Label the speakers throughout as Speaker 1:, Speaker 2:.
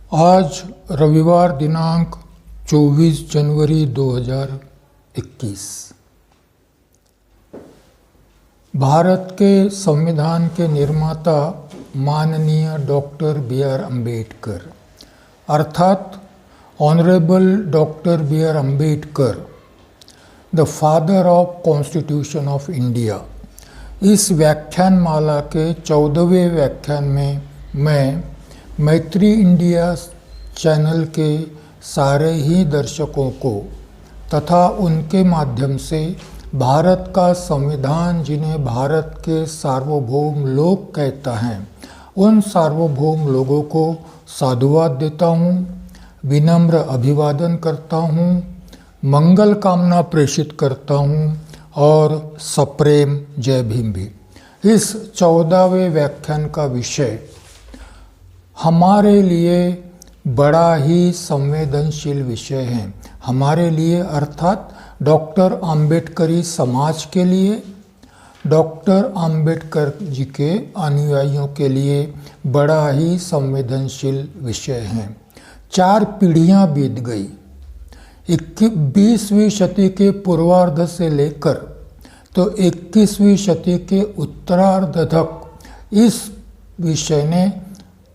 Speaker 1: आज रविवार दिनांक 24 जनवरी 2021। भारत के संविधान के निर्माता माननीय डॉक्टर B.R. अम्बेडकर अर्थात honourable doctor B.R. Ambedkar, the father of constitution of India. इस व्याख्यानमाला के 14वें व्याख्यान में मैं मैत्री इंडिया चैनल के सारे ही दर्शकों को तथा उनके माध्यम से भारत का संविधान, जिन्हें भारत के सार्वभौम लोग कहता है, उन सार्वभौम लोगों को साधुवाद देता हूँ, विनम्र अभिवादन करता हूँ, मंगल कामना प्रेषित करता हूँ और सप्रेम जय भीम भी। इस 14वें व्याख्यान का विषय हमारे लिए बड़ा ही संवेदनशील विषय है। हमारे लिए अर्थात डॉक्टर आम्बेडकरी समाज के लिए, डॉक्टर आम्बेडकर जी के अनुयायियों के लिए बड़ा ही संवेदनशील विषय है। 4 पीढ़ियां बीत गई। 20वीं शती के पूर्वार्ध से लेकर तो 21वीं शती के उत्तरार्ध तक इस विषय ने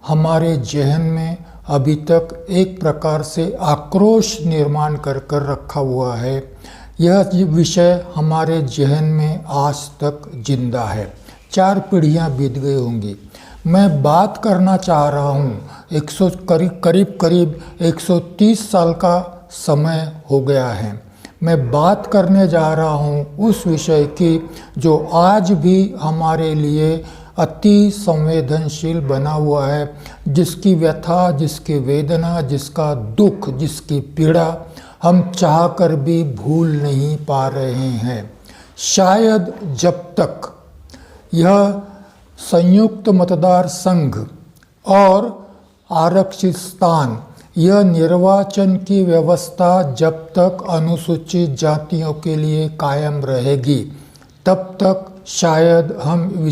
Speaker 1: हमारे जहन में अभी तक एक प्रकार से आक्रोश निर्माण कर रखा हुआ है। यह विषय हमारे जहन में आज तक जिंदा है। 4 पीढ़ियां बीत गई होंगी। मैं बात करना चाह रहा हूँ करीब 130 साल का समय हो गया है। मैं बात करने जा रहा हूँ उस विषय की जो आज भी हमारे लिए अति संवेदनशील बना हुआ है, जिसकी व्यथा, जिसकी वेदना, जिसका दुख, जिसकी पीड़ा हम चाहकर भी भूल नहीं पा रहे हैं। शायद जब तक यह संयुक्त मतदार संघ और आरक्षित स्थान, यह निर्वाचन की व्यवस्था जब तक अनुसूचित जातियों के लिए कायम रहेगी, तब तक शायद हम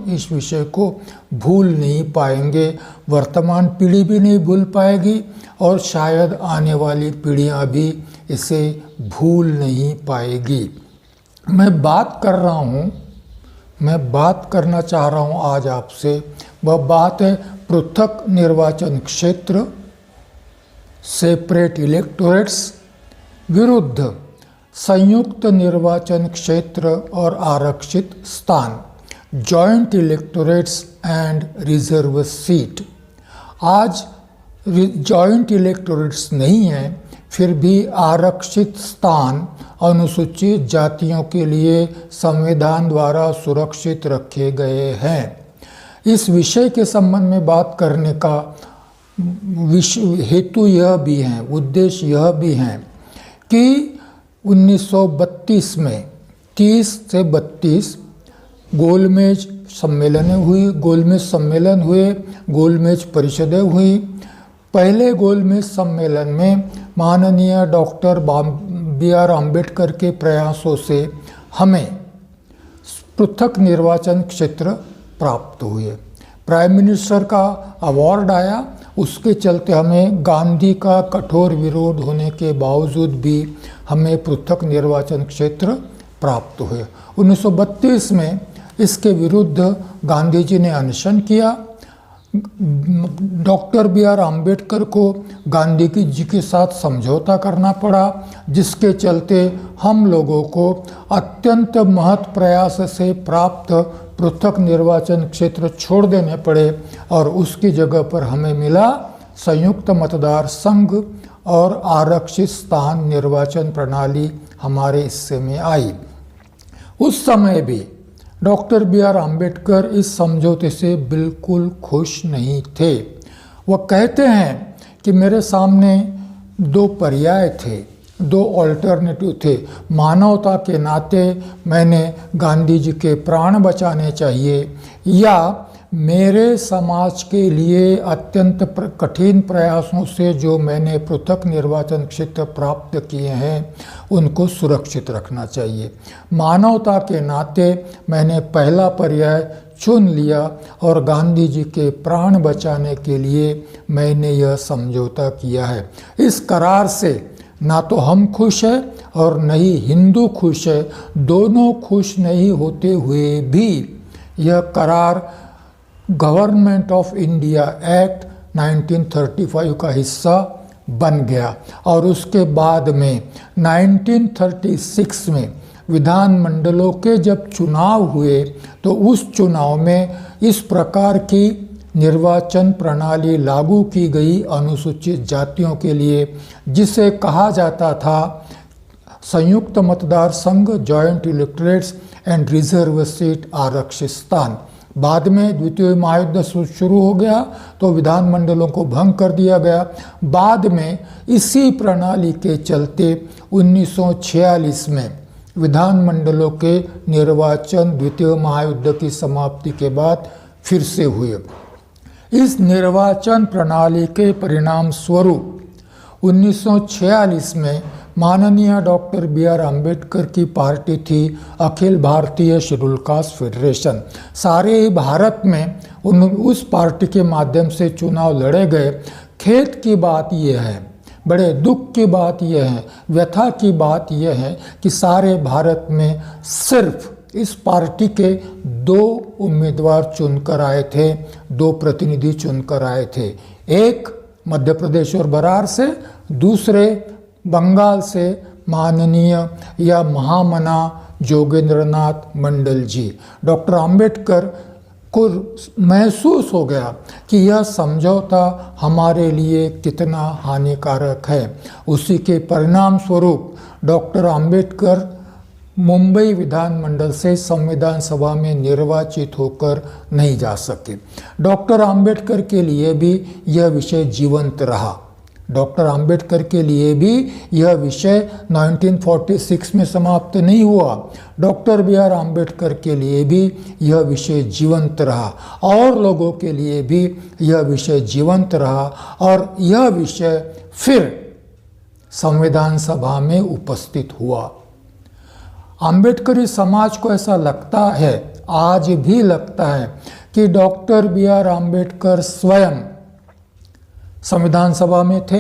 Speaker 1: इस विषय को भूल नहीं पाएंगे। वर्तमान पीढ़ी भी नहीं भूल पाएगी और शायद आने वाली पीढ़ियां भी इसे भूल नहीं पाएगी। मैं बात करना चाह रहा हूं आज आपसे, वह बात है पृथक निर्वाचन क्षेत्र, सेपरेट इलेक्टोरेट्स विरुद्ध संयुक्त निर्वाचन क्षेत्र और आरक्षित स्थान, joint electorates and reserve seat. आज जॉइंट इलेक्टोरेट्स नहीं है, फिर भी आरक्षित स्थान अनुसूचित जातियों के लिए संविधान द्वारा सुरक्षित रखे गए हैं। इस विषय के संबंध में बात करने का हेतु यह भी है, उद्देश्य यह भी है कि 1932 में 30 से 32 गोलमेज सम्मेलन हुए, गोलमेज परिषदें हुई। पहले गोलमेज सम्मेलन में माननीय डॉक्टर B.R. अम्बेडकर के प्रयासों से हमें पृथक निर्वाचन क्षेत्र प्राप्त हुए। प्राइम मिनिस्टर का अवार्ड आया, उसके चलते हमें गांधी का कठोर विरोध होने के बावजूद भी हमें पृथक निर्वाचन क्षेत्र प्राप्त हुए। 1932 में इसके विरुद्ध गांधी जी ने अनशन किया। Doctor B.R. अम्बेडकर को गांधी जी के साथ समझौता करना पड़ा, जिसके चलते हम लोगों को अत्यंत महत् प्रयास से प्राप्त पृथक निर्वाचन क्षेत्र छोड़ देने पड़े और उसकी जगह पर हमें मिला संयुक्त मतदार संघ और आरक्षित स्थान निर्वाचन प्रणाली हमारे हिस्से में आई। उस समय भी डॉक्टर B.R. अम्बेडकर इस समझौते से बिल्कुल खुश नहीं थे। वह कहते हैं कि मेरे सामने 2 पर्याय थे, 2 ऑल्टरनेटिव थे। मानवता के नाते मैंने गांधी जी के प्राण बचाने चाहिए, या मेरे समाज के लिए अत्यंत कठिन प्रयासों से जो मैंने पृथक निर्वाचन क्षेत्र प्राप्त किए हैं उनको सुरक्षित रखना चाहिए। मानवता के नाते मैंने पहला पर्याय चुन लिया और गांधी जी के प्राण बचाने के लिए मैंने यह समझौता किया है। इस करार से ना तो हम खुश हैं और न ही हिंदू खुश है। दोनों खुश नहीं होते हुए भी यह करार गवर्नमेंट ऑफ इंडिया एक्ट 1935 का हिस्सा बन गया और उसके बाद में 1936 में विधानमंडलों के जब चुनाव हुए तो उस चुनाव में इस प्रकार की निर्वाचन प्रणाली लागू की गई अनुसूचित जातियों के लिए, जिसे कहा जाता था संयुक्त मतदार संघ, joint electorates and reserve seat आरक्षित स्थान। बाद में द्वितीय महायुद्ध शुरू हो गया तो विधानमंडलों को भंग कर दिया गया। बाद में इसी प्रणाली के चलते 1946 में विधानमंडलों के निर्वाचन द्वितीय महायुद्ध की समाप्ति के बाद फिर से हुए। इस निर्वाचन प्रणाली के परिणाम स्वरूप 1946 में माननीय डॉक्टर बी.आर. अम्बेडकर की पार्टी थी Akhil Bharatiya schedule caste federation. सारे ही भारत में उस पार्टी के माध्यम से चुनाव लड़े गए। खेद की बात यह है, बड़े दुख की बात यह है, व्यथा की बात यह है कि सारे भारत में सिर्फ इस पार्टी के 2 उम्मीदवार चुनकर आए थे, 2 प्रतिनिधि चुनकर आए थे। एक मध्य प्रदेश और बरार से, दूसरे बंगाल से माननीय या महामना जोगेंद्रनाथ मंडल जी। डॉक्टर अंबेडकर को महसूस हो गया कि यह समझौता हमारे लिए कितना हानिकारक है। उसी के परिणाम स्वरूप डॉक्टर अंबेडकर मुंबई विधानमंडल से संविधान सभा में निर्वाचित होकर नहीं जा सके। डॉक्टर अंबेडकर के लिए भी यह विषय जीवंत रहा। डॉक्टर अंबेडकर के लिए भी यह विषय 1946 में समाप्त नहीं हुआ। Doctor B R. अम्बेडकर के लिए भी यह विषय जीवंत रहा और लोगों के लिए भी यह विषय जीवंत रहा और यह विषय फिर संविधान सभा में उपस्थित हुआ। अम्बेडकरी समाज को ऐसा लगता है, आज भी लगता है, कि डॉक्टर बी.आर. अम्बेडकर स्वयं संविधान सभा में थे।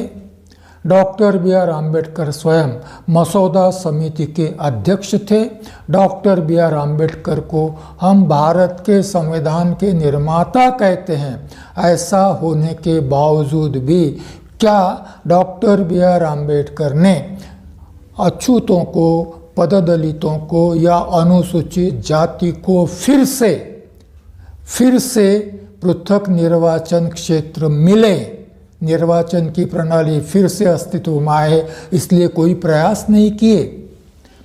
Speaker 1: Doctor B R. अम्बेडकर स्वयं मसौदा समिति के अध्यक्ष थे। Doctor B R. अम्बेडकर को हम भारत के संविधान के निर्माता कहते हैं। ऐसा होने के बावजूद भी क्या डॉक्टर बी.आर. अम्बेडकर ने अछूतों को, पददलितों को या अनुसूचित जाति को फिर से पृथक निर्वाचन क्षेत्र मिले, निर्वाचन की प्रणाली फिर से अस्तित्व में आए, इसलिए कोई प्रयास नहीं किए?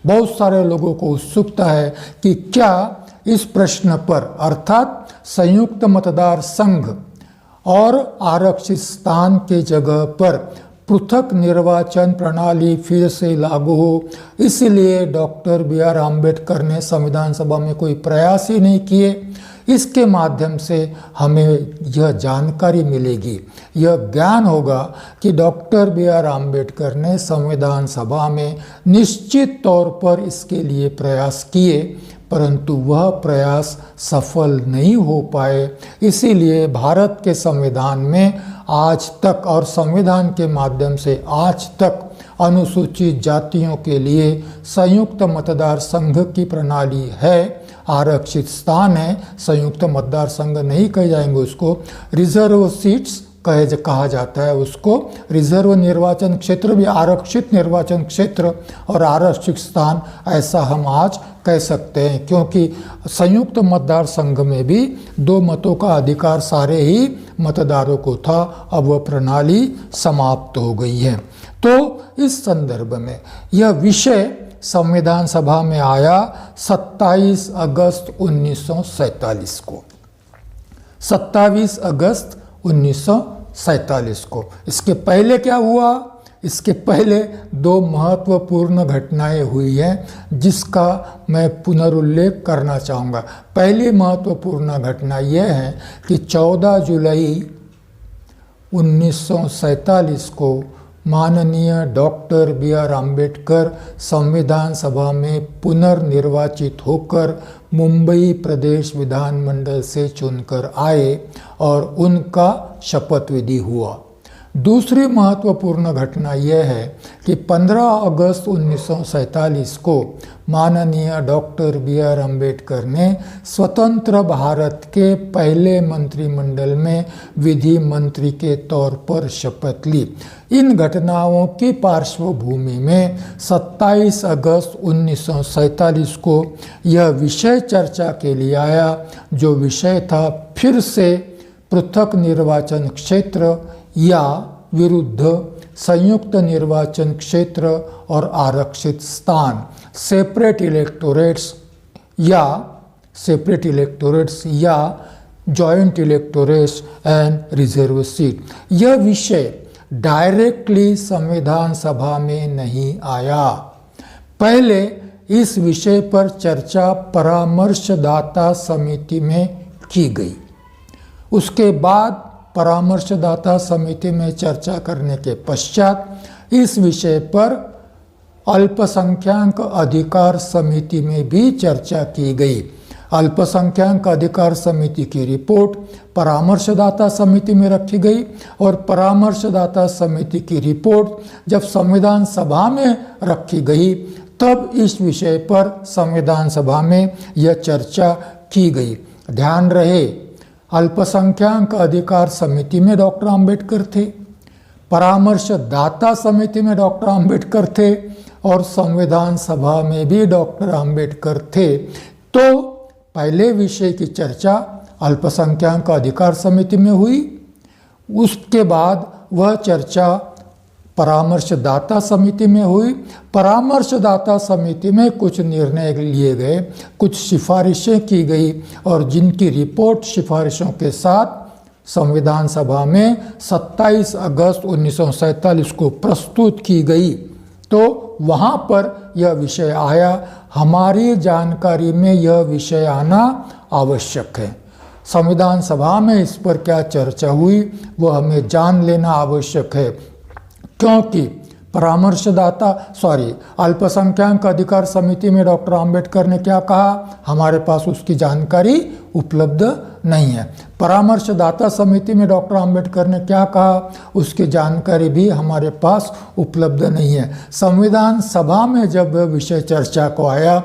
Speaker 1: बहुत सारे लोगों को उत्सुकता है कि क्या इस प्रश्न पर, अर्थात संयुक्त मतदार संघ और आरक्षित स्थान के जगह पर पृथक निर्वाचन प्रणाली फिर से लागू हो, इसलिए डॉक्टर बी.आर. अम्बेडकर ने संविधान सभा में कोई प्रयास ही नहीं किए। इसके माध्यम से हमें यह जानकारी मिलेगी, यह ज्ञान होगा कि डॉक्टर बी.आर. अम्बेडकर ने संविधान सभा में निश्चित तौर पर इसके लिए प्रयास किए, परंतु वह प्रयास सफल नहीं हो पाए। इसीलिए भारत के संविधान में आज तक और संविधान के माध्यम से आज तक अनुसूचित जातियों के लिए संयुक्त मतदार संघ की प्रणाली है, आरक्षित स्थान है। संयुक्त मतदार संघ नहीं कहे जाएंगे उसको, रिजर्व सीट्स कहा जाता है उसको। रिजर्व निर्वाचन क्षेत्र भी आरक्षित निर्वाचन क्षेत्र और आरक्षित स्थान, ऐसा हम आज कह सकते हैं, क्योंकि संयुक्त मतदार संघ में भी 2 मतों का अधिकार सारे ही मतदारों को था। अब वह प्रणाली समाप्त हो गई है। तो इस संदर्भ में यह विषय संविधान सभा में आया 27 अगस्त 1947 को, 27 अगस्त 1947 को। इसके पहले क्या हुआ? इसके पहले 2 महत्वपूर्ण घटनाएं हुई हैं जिसका मैं पुनरुल्लेख करना चाहूँगा। पहली महत्वपूर्ण घटना यह है कि 14 जुलाई 1947 को माननीय डॉक्टर बी.आर. अम्बेडकर संविधान सभा में पुनर्निर्वाचित होकर मुंबई प्रदेश विधानमंडल से चुनकर आए और उनका शपथ विधि हुआ। दूसरी महत्वपूर्ण घटना यह है कि 15 अगस्त 1947 को माननीय डॉक्टर बी.आर. अम्बेडकर ने स्वतंत्र भारत के पहले मंत्रिमंडल में विधि मंत्री के तौर पर शपथ ली। इन घटनाओं की पार्श्वभूमि में 27 अगस्त 1947 को यह विषय चर्चा के लिए आया, जो विषय था फिर से पृथक निर्वाचन क्षेत्र या विरुद्ध संयुक्त निर्वाचन क्षेत्र और आरक्षित स्थान, सेपरेट इलेक्टोरेट्स या joint electorates and reserve seat. यह विषय डायरेक्टली संविधान सभा में नहीं आया। पहले इस विषय पर चर्चा परामर्शदाता समिति में की गई। उसके बाद परामर्शदाता समिति में चर्चा करने के पश्चात इस विषय पर अल्पसंख्यक अधिकार समिति में भी चर्चा की गई। अल्पसंख्यक अधिकार समिति की रिपोर्ट परामर्शदाता समिति में रखी गई और परामर्शदाता समिति की रिपोर्ट जब संविधान सभा में रखी गई तब इस विषय पर संविधान सभा में यह चर्चा की गई। ध्यान रहे, अल्पसंख्यक अधिकार समिति में डॉक्टर अम्बेडकर थे, परामर्शदाता समिति में डॉक्टर अम्बेडकर थे और संविधान सभा में भी डॉक्टर अम्बेडकर थे। तो पहले विषय की चर्चा अल्पसंख्यक अधिकार समिति में हुई, उसके बाद वह चर्चा परामर्शदाता समिति में हुई। परामर्शदाता समिति में कुछ निर्णय लिए गए, कुछ सिफारिशें की गई और जिनकी रिपोर्ट सिफारिशों के साथ संविधान सभा में 27 अगस्त 1947 को प्रस्तुत की गई। तो वहाँ पर यह विषय आया। हमारी जानकारी में यह विषय आना आवश्यक है। संविधान सभा में इस पर क्या चर्चा हुई वह हमें जान लेना आवश्यक है, क्योंकि अल्पसंख्यक अधिकार समिति में डॉक्टर अम्बेडकर ने क्या कहा, हमारे पास उसकी जानकारी उपलब्ध नहीं है। परामर्शदाता समिति में डॉक्टर अम्बेडकर ने क्या कहा, उसकी जानकारी भी हमारे पास उपलब्ध नहीं है। संविधान सभा में जब विषय चर्चा को आया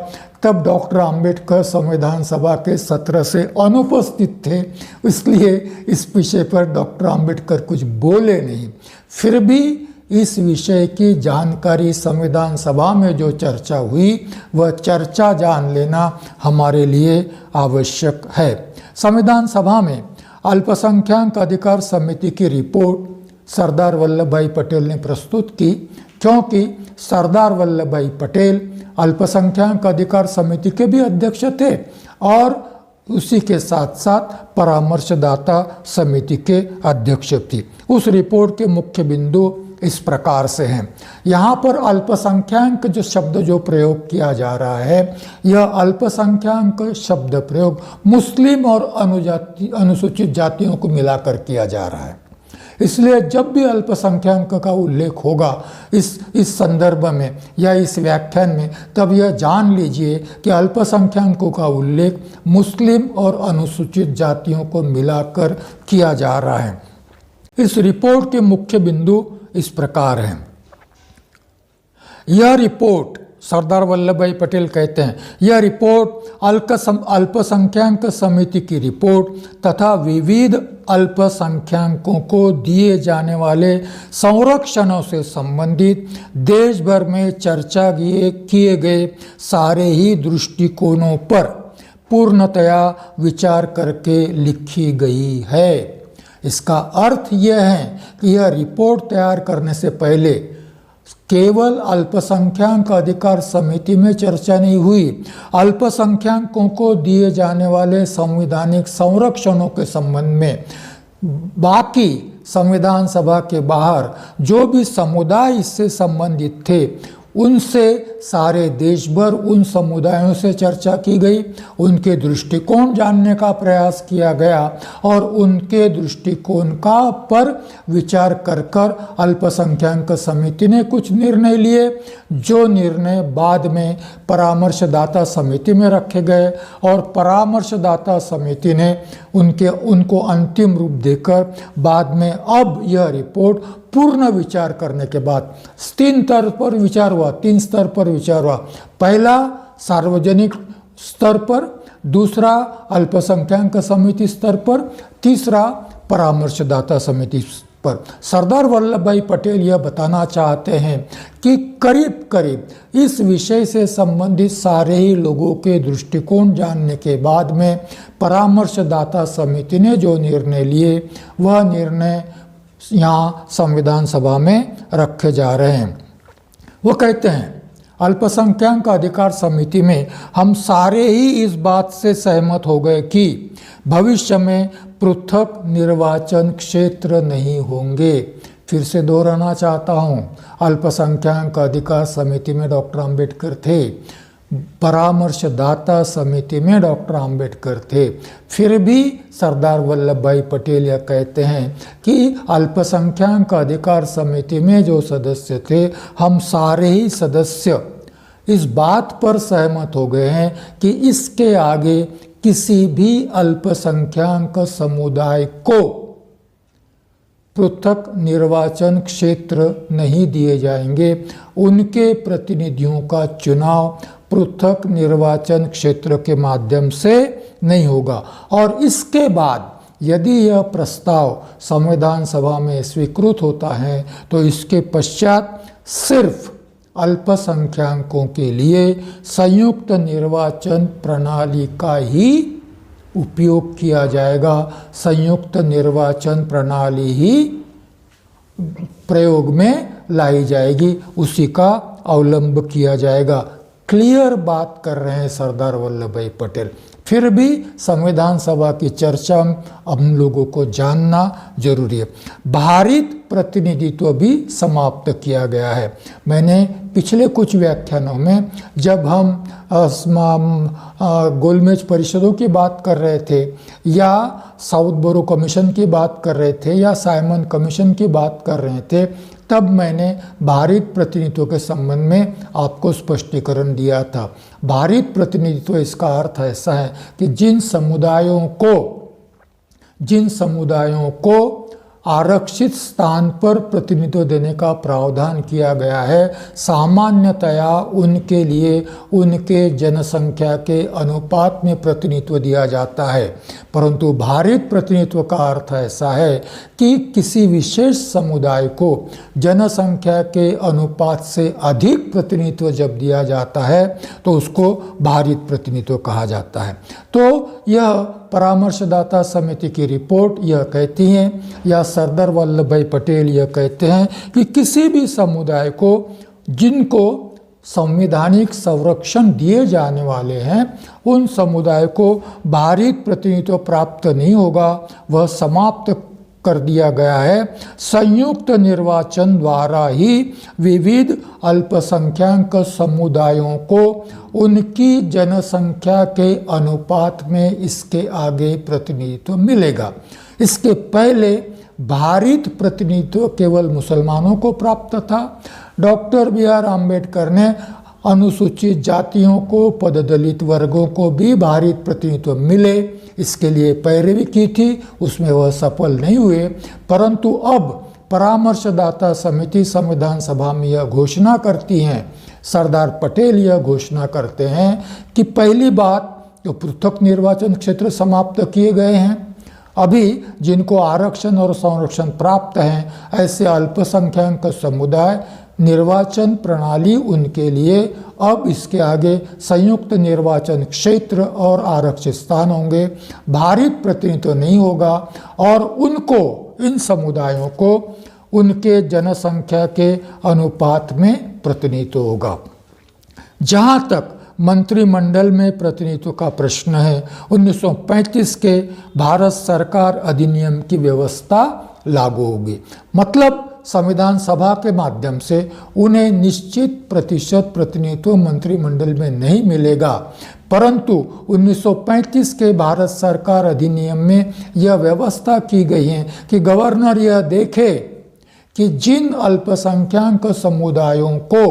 Speaker 1: तब डॉक्टर अम्बेडकर संविधान सभा के सत्र से अनुपस्थित थे, इसलिए इस विषय पर डॉक्टर अम्बेडकर कुछ बोले नहीं। फिर भी इस विषय की जानकारी संविधान सभा में जो चर्चा हुई वह चर्चा जान लेना हमारे लिए आवश्यक है। संविधान सभा में अल्पसंख्यक अधिकार समिति की रिपोर्ट सरदार वल्लभ भाई पटेल ने प्रस्तुत की, क्योंकि सरदार वल्लभ भाई पटेल अल्पसंख्यक अधिकार समिति के भी अध्यक्ष थे और उसी के साथ साथ परामर्शदाता समिति के अध्यक्ष थी। उस रिपोर्ट के मुख्य बिंदु इस प्रकार से हैं। यहाँ पर अल्पसंख्यक जो शब्द जो प्रयोग किया जा रहा है, यह अल्पसंख्यक शब्द प्रयोग मुस्लिम और अनुसूचित जातियों को मिलाकर किया जा रहा है। इसलिए जब भी अल्पसंख्यक का उल्लेख होगा इस संदर्भ में या इस व्याख्यान में, तब यह जान लीजिए कि अल्पसंख्यकों का उल्लेख मुस्लिम और अनुसूचित जातियों को मिलाकर किया जा रहा है। इस रिपोर्ट के मुख्य बिंदु इस प्रकार हैं। यह रिपोर्ट, सरदार वल्लभ भाई पटेल कहते हैं, यह रिपोर्ट अल्पसंख्यक समिति की रिपोर्ट तथा विविध अल्पसंख्यकों को दिए जाने वाले संरक्षणों से संबंधित देश भर में चर्चा किए गए सारे ही दृष्टिकोणों पर पूर्णतया विचार करके लिखी गई है। इसका अर्थ यह है कि यह रिपोर्ट तैयार करने से पहले केवल अल्पसंख्यक अधिकार समिति में चर्चा नहीं हुई, अल्पसंख्यकों को दिए जाने वाले संवैधानिक संरक्षणों के संबंध में बाकी संविधान सभा के बाहर जो भी समुदाय इससे संबंधित थे उनसे सारे देश भर उन समुदायों से चर्चा की गई, उनके दृष्टिकोण जानने का प्रयास किया गया और उनके दृष्टिकोण का पर विचार कर कर अल्पसंख्यक समिति ने कुछ निर्णय लिए, जो निर्णय बाद में परामर्शदाता समिति में रखे गए और परामर्शदाता समिति ने उनको अंतिम रूप देकर बाद में अब यह रिपोर्ट पूर्ण विचार करने के बाद 3 स्तर पर विचार हुआ, 3 स्तर पर विचार हुआ। पहला सार्वजनिक स्तर पर, दूसरा अल्पसंख्यक समिति स्तर पर, तीसरा परामर्शदाता समिति पर। सरदार वल्लभ भाई पटेल यह बताना चाहते हैं कि करीब करीब इस विषय से संबंधित सारे ही लोगों के दृष्टिकोण जानने के बाद में परामर्शदाता समिति ने जो निर्णय लिए वह निर्णय यहाँ संविधान सभा में रखे जा रहे हैं। वो कहते हैं अल्पसंख्यक अधिकार समिति में हम सारे ही इस बात से सहमत हो गए कि भविष्य में पृथक निर्वाचन क्षेत्र नहीं होंगे। फिर से दोहराना चाहता हूँ, अल्पसंख्यक अधिकार समिति में डॉक्टर अंबेडकर थे, परामर्शदाता समिति में डॉक्टर अंबेडकर थे, फिर भी सरदार वल्लभ भाई पटेल यह कहते हैं कि अल्पसंख्यक अधिकार समिति में जो सदस्य थे हम सारे ही सदस्य इस बात पर सहमत हो गए हैं कि इसके आगे किसी भी अल्पसंख्यक समुदाय को पृथक निर्वाचन क्षेत्र नहीं दिए जाएंगे, उनके प्रतिनिधियों का चुनाव पृथक निर्वाचन क्षेत्र के माध्यम से नहीं होगा। और इसके बाद यदि यह प्रस्ताव संविधान सभा में स्वीकृत होता है तो इसके पश्चात सिर्फ अल्पसंख्यकों के लिए संयुक्त निर्वाचन प्रणाली का ही उपयोग किया जाएगा, संयुक्त निर्वाचन प्रणाली ही प्रयोग में लाई जाएगी, उसी का अवलंब किया जाएगा। क्लियर बात कर रहे हैं सरदार वल्लभ भाई पटेल। फिर भी संविधान सभा की चर्चा हम लोगों को जानना जरूरी है। भारित प्रतिनिधित्व भी समाप्त किया गया है। मैंने पिछले कुछ व्याख्यानों में जब हम गोलमेज परिषदों की बात कर रहे थे या साउथ बोरो कमीशन की बात कर रहे थे या साइमन कमीशन की बात कर रहे थे, तब मैंने भारित प्रतिनिधित्व के संबंध में आपको स्पष्टीकरण दिया था। भारित प्रतिनिधित्व इसका अर्थ ऐसा है कि जिन समुदायों को आरक्षित स्थान पर प्रतिनिधित्व देने का प्रावधान किया गया है, सामान्यतया उनके लिए उनके जनसंख्या के अनुपात में प्रतिनिधित्व दिया जाता है। परंतु भारित प्रतिनिधित्व का अर्थ ऐसा है कि किसी विशेष समुदाय को जनसंख्या के अनुपात से अधिक प्रतिनिधित्व जब दिया जाता है तो उसको भारित प्रतिनिधित्व कहा जाता है। तो यह परामर्शदाता समिति की रिपोर्ट यह कहती है या सरदार वल्लभ भाई पटेल यह कहते हैं कि किसी भी समुदाय को जिनको संवैधानिक संरक्षण दिए जाने वाले हैं उन समुदाय को भारित प्रतिनिधित्व प्राप्त नहीं होगा, वह समाप्त कर दिया गया है। संयुक्त निर्वाचन द्वारा ही विविध अल्पसंख्यक समुदायों को उनकी जनसंख्या के अनुपात में इसके आगे प्रतिनिधित्व मिलेगा। इसके पहले भारित प्रतिनिधित्व केवल मुसलमानों को प्राप्त था। Doctor B R. अम्बेडकर ने अनुसूचित जातियों को, पददलित वर्गों को भी भारित प्रतिनिधित्व मिले, इसके लिए पैरवी की थी, उसमें वह सफल नहीं हुए। परंतु अब परामर्शदाता समिति संविधान सभा में यह घोषणा करती हैं, सरदार पटेल यह घोषणा करते हैं कि पहली बात तो पृथक निर्वाचन क्षेत्र समाप्त किए गए हैं। अभी जिनको आरक्षण और संरक्षण प्राप्त हैं ऐसे अल्पसंख्यक समुदाय निर्वाचन प्रणाली उनके लिए अब इसके आगे संयुक्त निर्वाचन क्षेत्र और आरक्षित स्थान होंगे, भारित प्रतिनिधित्व नहीं होगा और उनको, इन समुदायों को उनके जनसंख्या के अनुपात में प्रतिनिधित्व होगा। जहाँ तक मंत्रिमंडल में प्रतिनिधित्व का प्रश्न है, 1935 के भारत सरकार अधिनियम की व्यवस्था लागू होगी। मतलब संविधान सभा के माध्यम से उन्हें निश्चित प्रतिशत प्रतिनिधित्व मंत्रिमंडल में नहीं मिलेगा, परंतु 1935 के भारत सरकार अधिनियम में यह व्यवस्था की गई है कि गवर्नर यह देखे कि जिन अल्पसंख्यक समुदायों को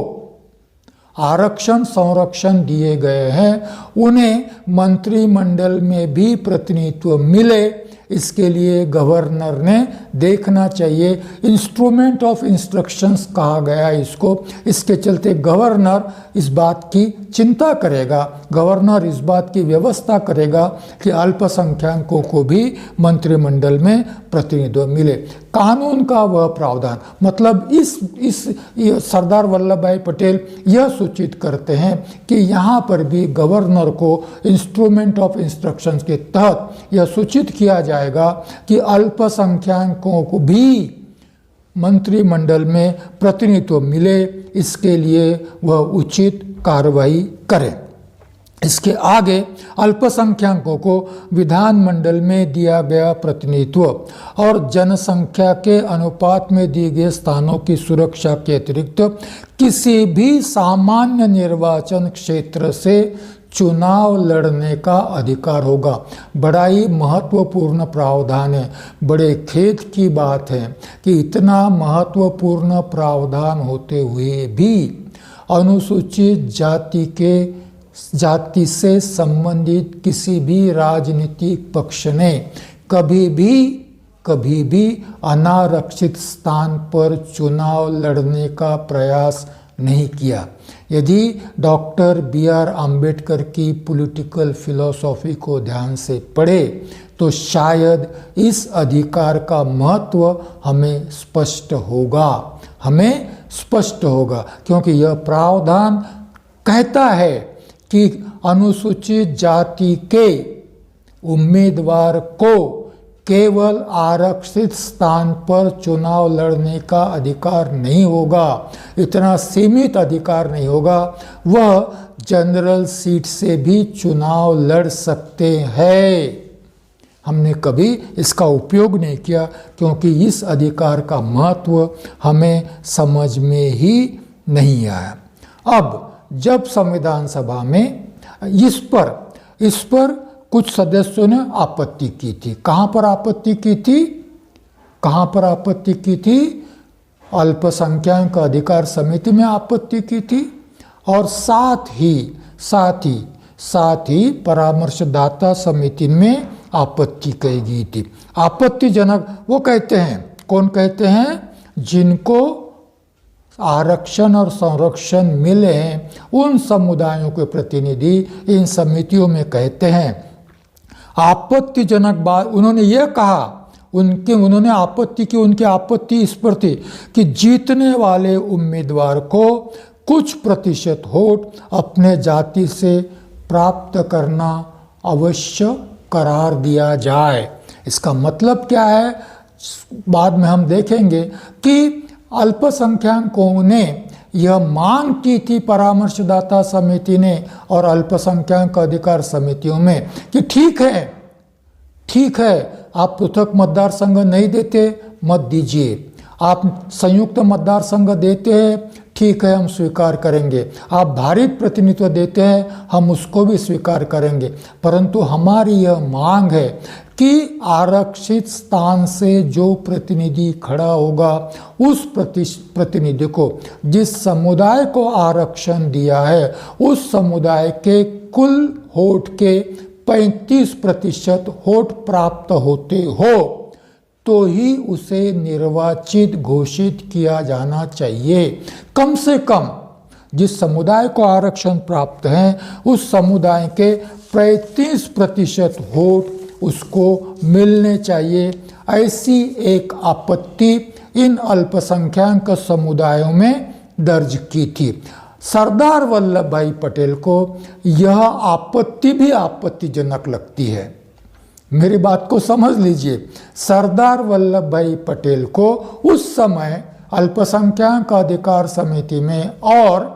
Speaker 1: आरक्षण संरक्षण दिए गए हैं उन्हें मंत्रिमंडल में भी प्रतिनिधित्व मिले, इसके लिए गवर्नर ने देखना चाहिए। इंस्ट्रूमेंट ऑफ इंस्ट्रक्शंस कहा गया है इसको। इसके चलते गवर्नर इस बात की चिंता करेगा, गवर्नर इस बात की व्यवस्था करेगा कि अल्पसंख्यकों को भी मंत्रिमंडल में प्रतिनिधित्व मिले। कानून का वह प्रावधान, मतलब इस सरदार वल्लभ भाई पटेल यह सूचित करते हैं कि यहाँ पर भी गवर्नर को इंस्ट्रूमेंट ऑफ इंस्ट्रक्शंस के तहत यह सूचित किया जाएगा कि अल्पसंख्यकों को भी मंत्रिमंडल में प्रतिनिधित्व मिले, इसके लिए वह उचित कार्रवाई करें। इसके आगे अल्पसंख्यकों को विधानमंडल में दिया गया प्रतिनिधित्व और जनसंख्या के अनुपात में दिए गए स्थानों की सुरक्षा के अतिरिक्त किसी भी सामान्य निर्वाचन क्षेत्र से चुनाव लड़ने का अधिकार होगा। बड़ा ही महत्वपूर्ण प्रावधान है। बड़े खेद की बात है कि इतना महत्वपूर्ण प्रावधान होते हुए भी अनुसूचित जाति से संबंधित किसी भी राजनीतिक पक्ष ने कभी भी अनारक्षित स्थान पर चुनाव लड़ने का प्रयास नहीं किया। यदि डॉक्टर B.R. आम्बेडकर की पॉलिटिकल फिलॉसफी को ध्यान से पढ़े तो शायद इस अधिकार का महत्व हमें स्पष्ट होगा, क्योंकि यह प्रावधान कहता है कि अनुसूचित जाति के उम्मीदवार को केवल आरक्षित स्थान पर चुनाव लड़ने का अधिकार नहीं होगा, इतना सीमित अधिकार नहीं होगा, वह जनरल सीट से भी चुनाव लड़ सकते हैं। हमने कभी इसका उपयोग नहीं किया क्योंकि इस अधिकार का महत्व हमें समझ में ही नहीं आया। अब जब संविधान सभा में इस पर कुछ सदस्यों ने आपत्ति की थी। कहाँ पर आपत्ति की थी? अल्पसंख्यक अधिकार समिति में आपत्ति की थी और साथ ही परामर्शदाता समिति में आपत्ति कही गई थी। आपत्तिजनक वो कहते हैं, कौन कहते हैं? जिनको आरक्षण और संरक्षण मिले हैं उन समुदायों के प्रतिनिधि इन समितियों में कहते हैं। आपत्तिजनक बात उन्होंने ये कहा, उन्होंने आपत्ति की, उनकी आपत्ति इस पर थी कि जीतने वाले उम्मीदवार को कुछ प्रतिशत वोट अपने जाति से प्राप्त करना अवश्य करार दिया जाए। इसका मतलब क्या है? बाद में हम देखेंगे कि अल्पसंख्यकों ने यह मांग की थी परामर्शदाता समिति ने और अल्पसंख्यक अधिकार समितियों में कि ठीक है आप पृथक मतदार संघ नहीं देते, मत दीजिए। आप संयुक्त मतदार संघ देते हैं, ठीक है हम स्वीकार करेंगे। आप भारित प्रतिनिधित्व देते हैं, हम उसको भी स्वीकार करेंगे। परंतु हमारी यह मांग है कि आरक्षित स्थान से जो प्रतिनिधि खड़ा होगा उस प्रतिनिधि को, जिस समुदाय को आरक्षण दिया है उस समुदाय के कुल वोट के 35% वोट प्राप्त होते हो तो ही उसे निर्वाचित घोषित किया जाना चाहिए। कम से कम जिस समुदाय को आरक्षण प्राप्त है उस समुदाय के 35% वोट उसको मिलने चाहिए। ऐसी एक आपत्ति इन अल्पसंख्यक समुदायों में दर्ज की थी। सरदार वल्लभ भाई पटेल को यह आपत्ति भी आपत्तिजनक लगती है। मेरी बात को समझ लीजिए, सरदार वल्लभ भाई पटेल को उस समय अल्पसंख्यक अधिकार समिति में और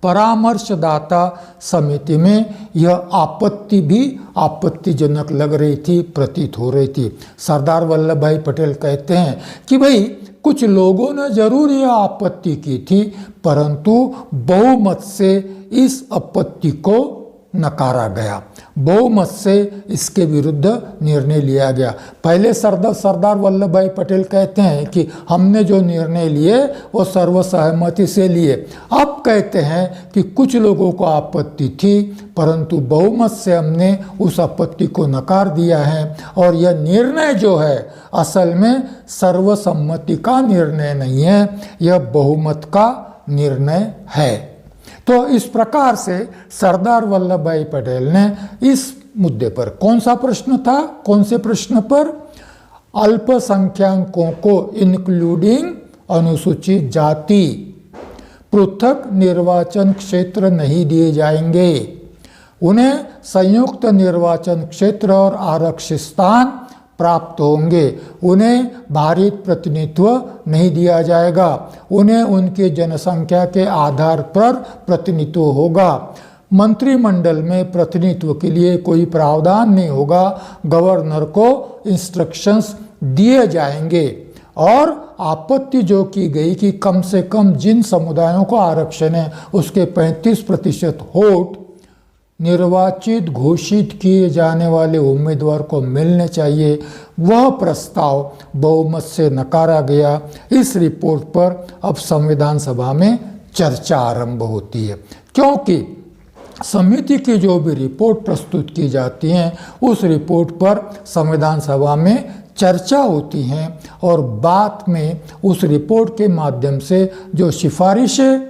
Speaker 1: परामर्शदाता समिति में यह आपत्ति भी आपत्तिजनक लग रही थी, प्रतीत हो रही थी। सरदार वल्लभ भाई पटेल कहते हैं कि भाई कुछ लोगों ने जरूर यह आपत्ति की थी, परंतु बहुमत से इस आपत्ति को नकारा गया। बहुमत से इसके विरुद्ध निर्णय लिया गया। पहले सरदार वल्लभ भाई पटेल कहते हैं कि हमने जो निर्णय लिए वो सर्वसहमति से लिए। अब कहते हैं कि कुछ लोगों को आपत्ति थी, परंतु बहुमत से हमने उस आपत्ति को नकार दिया है, और यह निर्णय जो है असल में सर्वसम्मति का निर्णय नहीं है, यह बहुमत का निर्णय है। तो इस प्रकार से सरदार वल्लभ भाई पटेल ने इस मुद्दे पर, कौन सा प्रश्न था, कौन से प्रश्न पर, अल्पसंख्यकों को इंक्लूडिंग अनुसूचित जाति पृथक निर्वाचन क्षेत्र नहीं दिए जाएंगे, उन्हें संयुक्त निर्वाचन क्षेत्र और आरक्षित स्थान प्राप्त होंगे, उन्हें भारित प्रतिनिधित्व नहीं दिया जाएगा, उन्हें उनकी जनसंख्या के आधार पर प्रतिनिधित्व होगा, मंत्रिमंडल में प्रतिनिधित्व के लिए कोई प्रावधान नहीं होगा, गवर्नर को इंस्ट्रक्शंस दिए जाएंगे। और आपत्ति जो की गई कि कम से कम जिन समुदायों को आरक्षण है उसके 35% वोट निर्वाचित घोषित किए जाने वाले उम्मीदवार को मिलने चाहिए, वह प्रस्ताव बहुमत से नकारा गया। इस रिपोर्ट पर अब संविधान सभा में चर्चा आरंभ होती है, क्योंकि समिति की जो भी रिपोर्ट प्रस्तुत की जाती हैं उस रिपोर्ट पर संविधान सभा में चर्चा होती हैं, और बाद में उस रिपोर्ट के माध्यम से जो सिफारिशें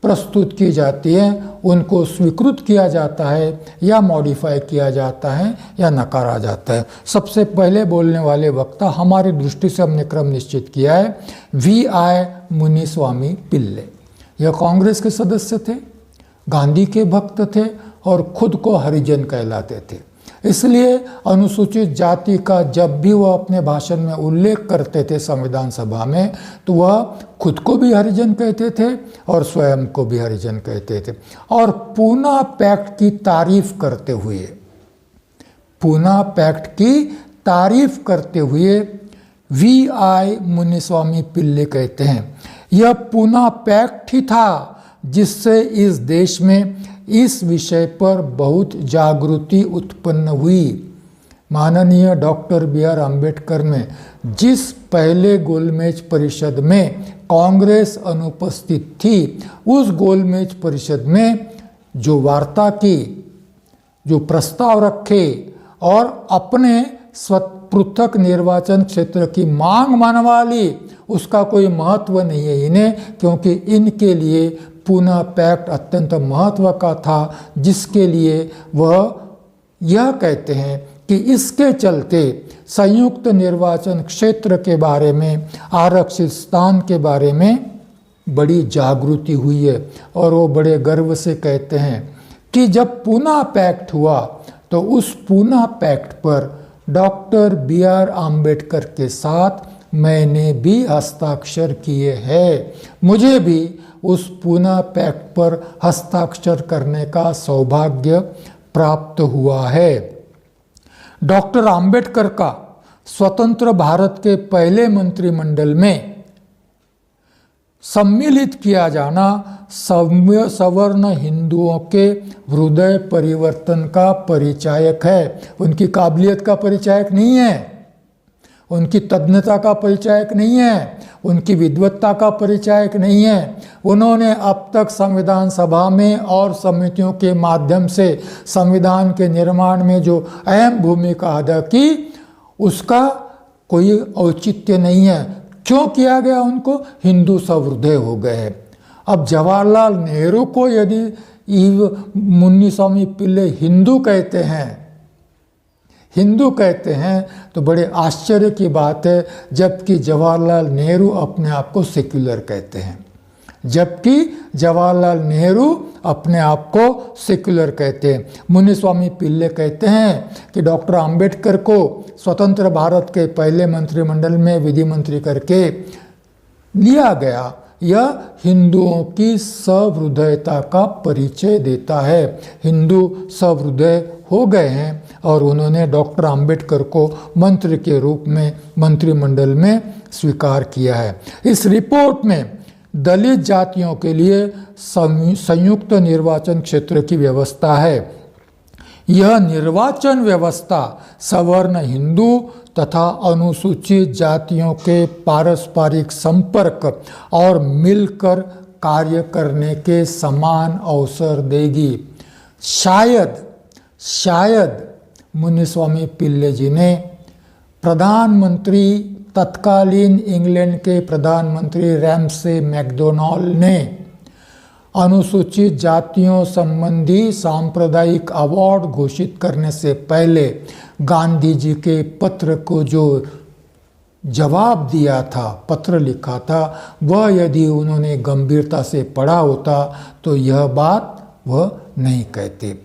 Speaker 1: प्रस्तुत की जाती है उनको स्वीकृत किया जाता है या मॉडिफाई किया जाता है या नकारा जाता है। सबसे पहले बोलने वाले वक्ता हमारी दृष्टि से हमने क्रम निश्चित किया है, V.I. मुनिस्वामी पिल्ले। यह कांग्रेस के सदस्य थे, गांधी के भक्त थे और खुद को हरिजन कहलाते थे। इसलिए अनुसूचित जाति का जब भी वह अपने भाषण में उल्लेख करते थे संविधान सभा में, तो वह खुद को भी हरिजन कहते थे और स्वयं को भी हरिजन कहते थे। और पूना पैक्ट की तारीफ करते हुए, पूना पैक्ट की तारीफ करते हुए V.I. मुनिस्वामी पिल्ले कहते हैं, यह पूना पैक्ट ही था जिससे इस देश में इस विषय पर बहुत जागृति उत्पन्न हुई। माननीय डॉक्टर B.R. अम्बेडकर ने जिस पहले गोलमेज परिषद में कांग्रेस अनुपस्थित थी, उस गोलमेज परिषद में जो वार्ता की, जो प्रस्ताव रखे और अपने पृथक निर्वाचन क्षेत्र की मांग मनवा ली, उसका कोई महत्व नहीं है इन्हें, क्योंकि इनके लिए पूना पैक्ट अत्यंत महत्व का था, जिसके लिए वह यह कहते हैं कि इसके चलते संयुक्त निर्वाचन क्षेत्र के बारे में, आरक्षित स्थान के बारे में बड़ी जागृति हुई है। और वो बड़े गर्व से कहते हैं कि जब पूना पैक्ट हुआ तो उस पूना पैक्ट पर डॉक्टर B.R. अम्बेडकर के साथ मैंने भी हस्ताक्षर किए हैं। मुझे भी उस पूना पैक्ट पर हस्ताक्षर करने का सौभाग्य प्राप्त हुआ है। डॉक्टर अम्बेडकर का स्वतंत्र भारत के पहले मंत्रिमंडल में सम्मिलित किया जाना सवर्ण हिंदुओं के हृदय परिवर्तन का परिचायक है। उनकी काबिलियत का परिचायक नहीं है, उनकी तज्ञता का परिचायक नहीं है, उनकी विद्वत्ता का परिचायक नहीं है। उन्होंने अब तक संविधान सभा में और समितियों के माध्यम से संविधान के निर्माण में जो अहम भूमिका अदा की, उसका कोई औचित्य नहीं है। क्यों किया गया उनको? हिंदू सहृदय हो गए। अब जवाहरलाल नेहरू को यदि मुन्नीस्वामी पिल्ले हिंदू कहते हैं तो बड़े आश्चर्य की बात है, जबकि जवाहरलाल नेहरू अपने आप को सेक्युलर कहते हैं। मुन्नीस्वामी पिल्ले कहते हैं कि डॉक्टर अंबेडकर को स्वतंत्र भारत के पहले मंत्रिमंडल में विधि मंत्री करके लिया गया, यह हिंदुओं की सहृदयता का परिचय देता है। हिंदू सहृदय हो गए हैं और उन्होंने डॉक्टर आम्बेडकर को मंत्री के रूप में मंत्रिमंडल में स्वीकार किया है। इस रिपोर्ट में दलित जातियों के लिए संयुक्त निर्वाचन क्षेत्र की व्यवस्था है। यह निर्वाचन व्यवस्था सवर्ण हिंदू तथा अनुसूचित जातियों के पारस्परिक संपर्क और मिलकर कार्य करने के समान अवसर देगी। शायद मुनिस्वामी पिल्ले जी ने प्रधानमंत्री, तत्कालीन इंग्लैंड के प्रधानमंत्री रैमसे मैकडोनाल्ड ने अनुसूचित जातियों संबंधी सांप्रदायिक अवार्ड घोषित करने से पहले गांधी जी के पत्र को जो जवाब दिया था, पत्र लिखा था, वह यदि उन्होंने गंभीरता से पढ़ा होता तो यह बात वह नहीं कहते।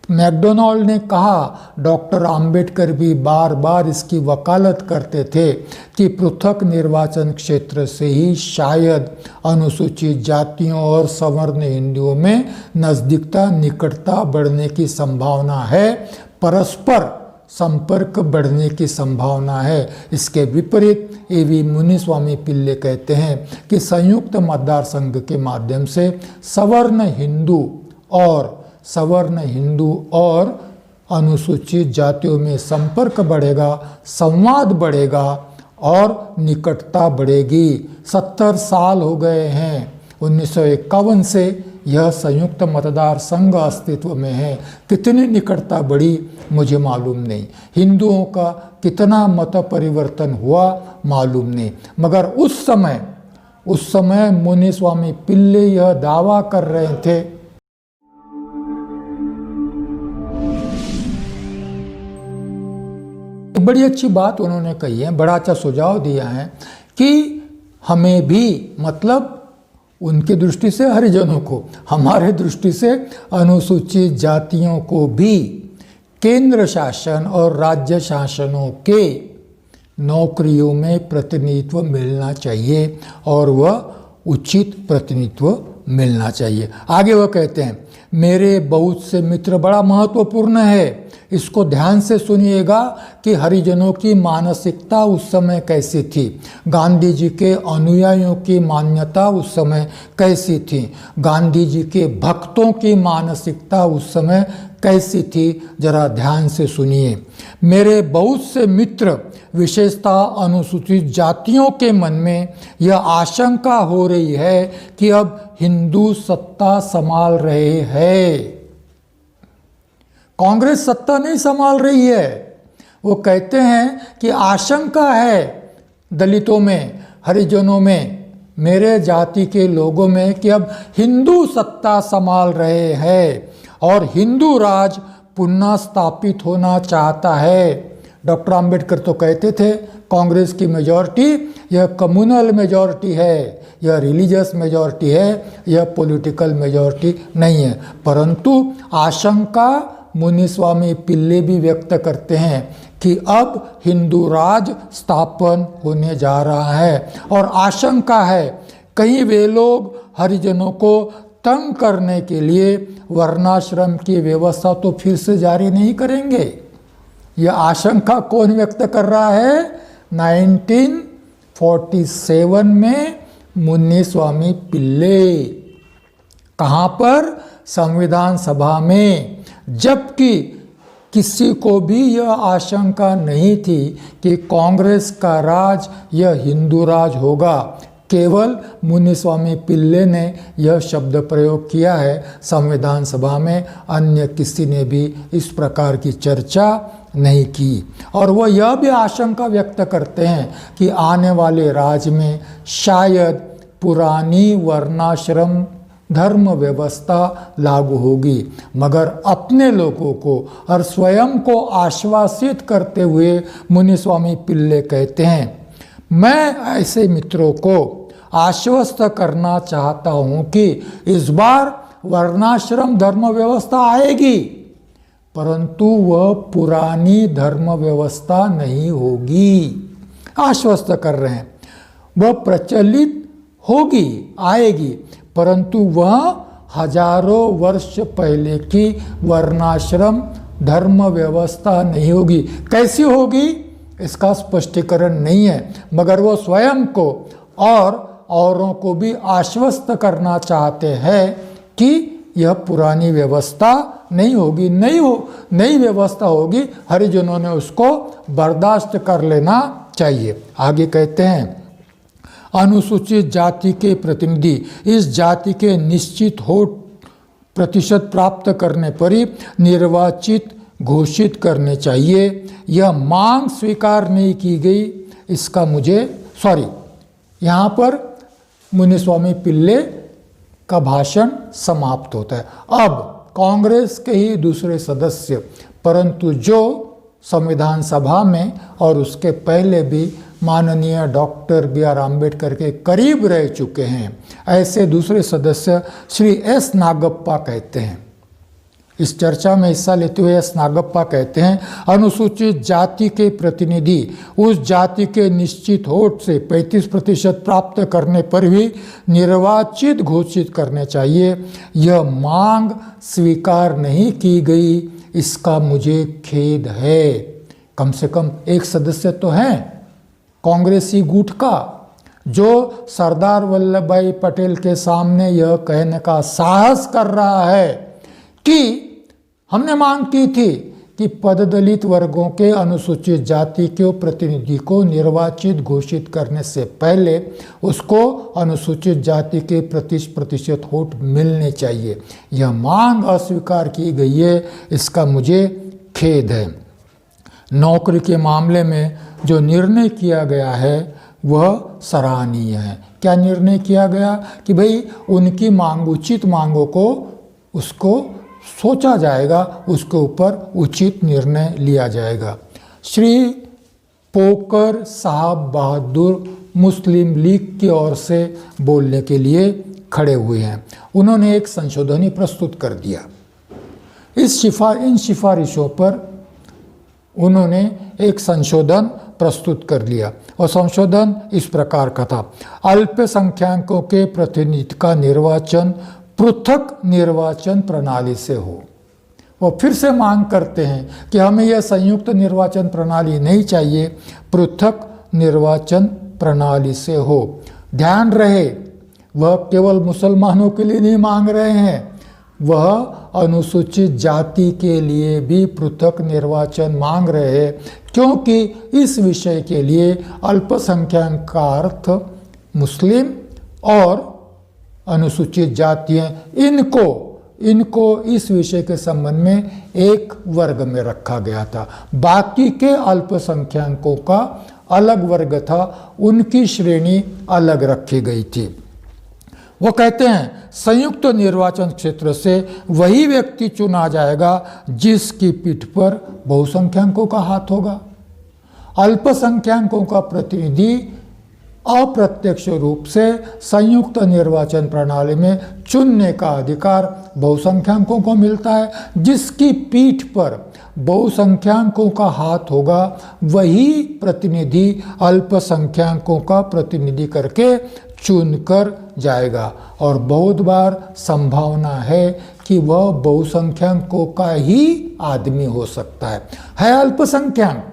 Speaker 1: मैकडोनाल्ड ने कहा, डॉक्टर आम्बेडकर भी बार बार इसकी वकालत करते थे कि पृथक निर्वाचन क्षेत्र से ही शायद अनुसूचित जातियों और सवर्ण हिंदुओं में नज़दीकता, निकटता बढ़ने की संभावना है, परस्पर संपर्क बढ़ने की संभावना है। इसके विपरीत एवी मुनिस्वामी पिल्ले कहते हैं कि संयुक्त मतदार संघ के माध्यम से सवर्ण हिंदू और अनुसूचित जातियों में संपर्क बढ़ेगा, संवाद बढ़ेगा और निकटता बढ़ेगी। 70 साल हो गए हैं 1951 से यह संयुक्त मतदार संघ अस्तित्व में है। कितनी निकटता बढ़ी मुझे मालूम नहीं, हिंदुओं का कितना मत परिवर्तन हुआ मालूम नहीं, मगर उस समय मुनिस्वामी पिल्ले यह दावा कर रहे थे। बड़ी अच्छी बात उन्होंने कही है, बड़ा अच्छा सुझाव दिया है कि हमें भी, मतलब उनकी दृष्टि से हरिजनों को, हमारे दृष्टि से अनुसूचित जातियों को भी केंद्र शासन और राज्य शासनों के नौकरियों में प्रतिनिधित्व मिलना चाहिए और वह उचित प्रतिनिधित्व मिलना चाहिए। आगे वह कहते हैं, मेरे बहुत से मित्र, बड़ा महत्वपूर्ण है, इसको ध्यान से सुनिएगा कि हरिजनों की मानसिकता उस समय कैसी थी, गांधी जी के अनुयायियों की मान्यता उस समय कैसी थी, गांधी जी के भक्तों की मानसिकता उस समय कैसी थी, जरा ध्यान से सुनिए। मेरे बहुत से मित्र, विशेषतः अनुसूचित जातियों के मन में यह आशंका हो रही है कि अब हिंदू सत्ता संभाल रहे हैं। कांग्रेस सत्ता नहीं संभाल रही है। वो कहते हैं कि आशंका है दलितों में, हरिजनों में, मेरे जाति के लोगों में कि अब हिंदू सत्ता संभाल रहे हैं और हिंदू राज पुनः स्थापित होना चाहता है। डॉक्टर आम्बेडकर तो कहते थे कांग्रेस की मेजॉरिटी यह कम्युनल मेजॉरिटी है, यह रिलीजियस मेजॉरिटी है, यह पॉलिटिकल मेजॉरिटी नहीं है। परंतु आशंका मुनिस्वामी पिल्ले भी व्यक्त करते हैं कि अब हिंदू राज स्थापन होने जा रहा है और आशंका है कहीं वे लोग हरिजनों को तंग करने के लिए वर्णाश्रम की व्यवस्था तो फिर से जारी नहीं करेंगे। यह आशंका कौन व्यक्त कर रहा है? 1947 में मुनिस्वामी पिल्ले। कहाँ पर? संविधान सभा में। जबकि किसी को भी यह आशंका नहीं थी कि कांग्रेस का राज यह हिंदू राज होगा। केवल मुनिस्वामी पिल्ले ने यह शब्द प्रयोग किया है संविधान सभा में, अन्य किसी ने भी इस प्रकार की चर्चा नहीं की। और वह यह भी आशंका व्यक्त करते हैं कि आने वाले राज में शायद पुरानी वर्णाश्रम धर्म व्यवस्था लागू होगी, मगर अपने लोगों को और स्वयं को आश्वासित करते हुए मुनिस्वामी पिल्ले कहते हैं, मैं ऐसे मित्रों को आश्वस्त करना चाहता हूं कि इस बार वर्णाश्रम धर्म व्यवस्था आएगी, परंतु वह पुरानी धर्म व्यवस्था नहीं होगी। आश्वस्त कर रहे हैं, वह प्रचलित होगी, आएगी, परंतु वह हजारों वर्ष पहले की वर्णाश्रम धर्म व्यवस्था नहीं होगी। कैसी होगी इसका स्पष्टीकरण नहीं है, मगर वो स्वयं को और औरों को भी आश्वस्त करना चाहते हैं कि यह पुरानी व्यवस्था नहीं होगी, नई व्यवस्था होगी, हरिजनों ने उसको बर्दाश्त कर लेना चाहिए। आगे कहते हैं, अनुसूचित जाति के प्रतिनिधि इस जाति के निश्चित वोट प्रतिशत प्राप्त करने पर ही निर्वाचित घोषित करने चाहिए। यह मांग स्वीकार नहीं की गई, इसका यहाँ पर मुनिस्वामी पिल्ले का भाषण समाप्त होता है। अब कांग्रेस के ही दूसरे सदस्य, परंतु जो संविधान सभा में और उसके पहले भी माननीय डॉक्टर बी.आर. आम्बेडकर के करीब रह चुके हैं, ऐसे दूसरे सदस्य श्री एस. नागप्पा कहते हैं, इस चर्चा में हिस्सा लेते हुए एस. नागप्पा कहते हैं, अनुसूचित जाति के प्रतिनिधि उस जाति के निश्चित वोट से 35% प्राप्त करने पर भी निर्वाचित घोषित करने चाहिए। यह मांग स्वीकार नहीं की गई, इसका मुझे खेद है। कम से कम एक सदस्य तो हैं कांग्रेसी गुट का, जो सरदार वल्लभ भाई पटेल के सामने यह कहने का साहस कर रहा है कि हमने मांग की थी कि पददलित वर्गों के अनुसूचित जाति के प्रतिनिधि को निर्वाचित घोषित करने से पहले उसको अनुसूचित जाति के 35% वोट मिलने चाहिए। यह मांग अस्वीकार की गई है, इसका मुझे खेद है। नौकरी के मामले में जो निर्णय किया गया है वह सराहनीय है। क्या निर्णय किया गया कि भाई उनकी मांग, उचित मांगों को उसको सोचा जाएगा, उसके ऊपर उचित निर्णय लिया जाएगा। श्री पोकर साहब बहादुर मुस्लिम लीग की ओर से बोलने के लिए खड़े हुए हैं। उन्होंने एक संशोधन ही प्रस्तुत कर दिया। इन सिफारिशों पर उन्होंने एक संशोधन प्रस्तुत कर लिया और संशोधन इस प्रकार का था, अल्पसंख्यकों के प्रतिनिधि का निर्वाचन पृथक निर्वाचन प्रणाली से हो। वो फिर से मांग करते हैं कि हमें यह संयुक्त निर्वाचन प्रणाली नहीं चाहिए, पृथक निर्वाचन प्रणाली से हो। ध्यान रहे, वह केवल मुसलमानों के लिए नहीं मांग रहे हैं, वह अनुसूचित जाति के लिए भी पृथक निर्वाचन मांग रहे हैं, क्योंकि इस विषय के लिए अल्पसंख्यक का अर्थ मुस्लिम और अनुसूचित जातियां, इनको इस विषय के संबंध में एक वर्ग में रखा गया था। बाकी के अल्पसंख्यकों का अलग वर्ग था, उनकी श्रेणी अलग रखी गई थी। वो कहते हैं संयुक्त निर्वाचन क्षेत्र से वही व्यक्ति चुना जाएगा जिसकी पीठ पर बहुसंख्यकों का हाथ होगा। अल्पसंख्यकों का प्रतिनिधि अप्रत्यक्ष रूप से संयुक्त निर्वाचन प्रणाली में चुनने का अधिकार बहुसंख्यकों को मिलता है। जिसकी पीठ पर बहुसंख्यकों का हाथ होगा वही प्रतिनिधि अल्पसंख्यकों का प्रतिनिधि करके चुनकर जाएगा, और बहुत बार संभावना है कि वह बहुसंख्यकों का ही आदमी हो सकता है अल्पसंख्यक,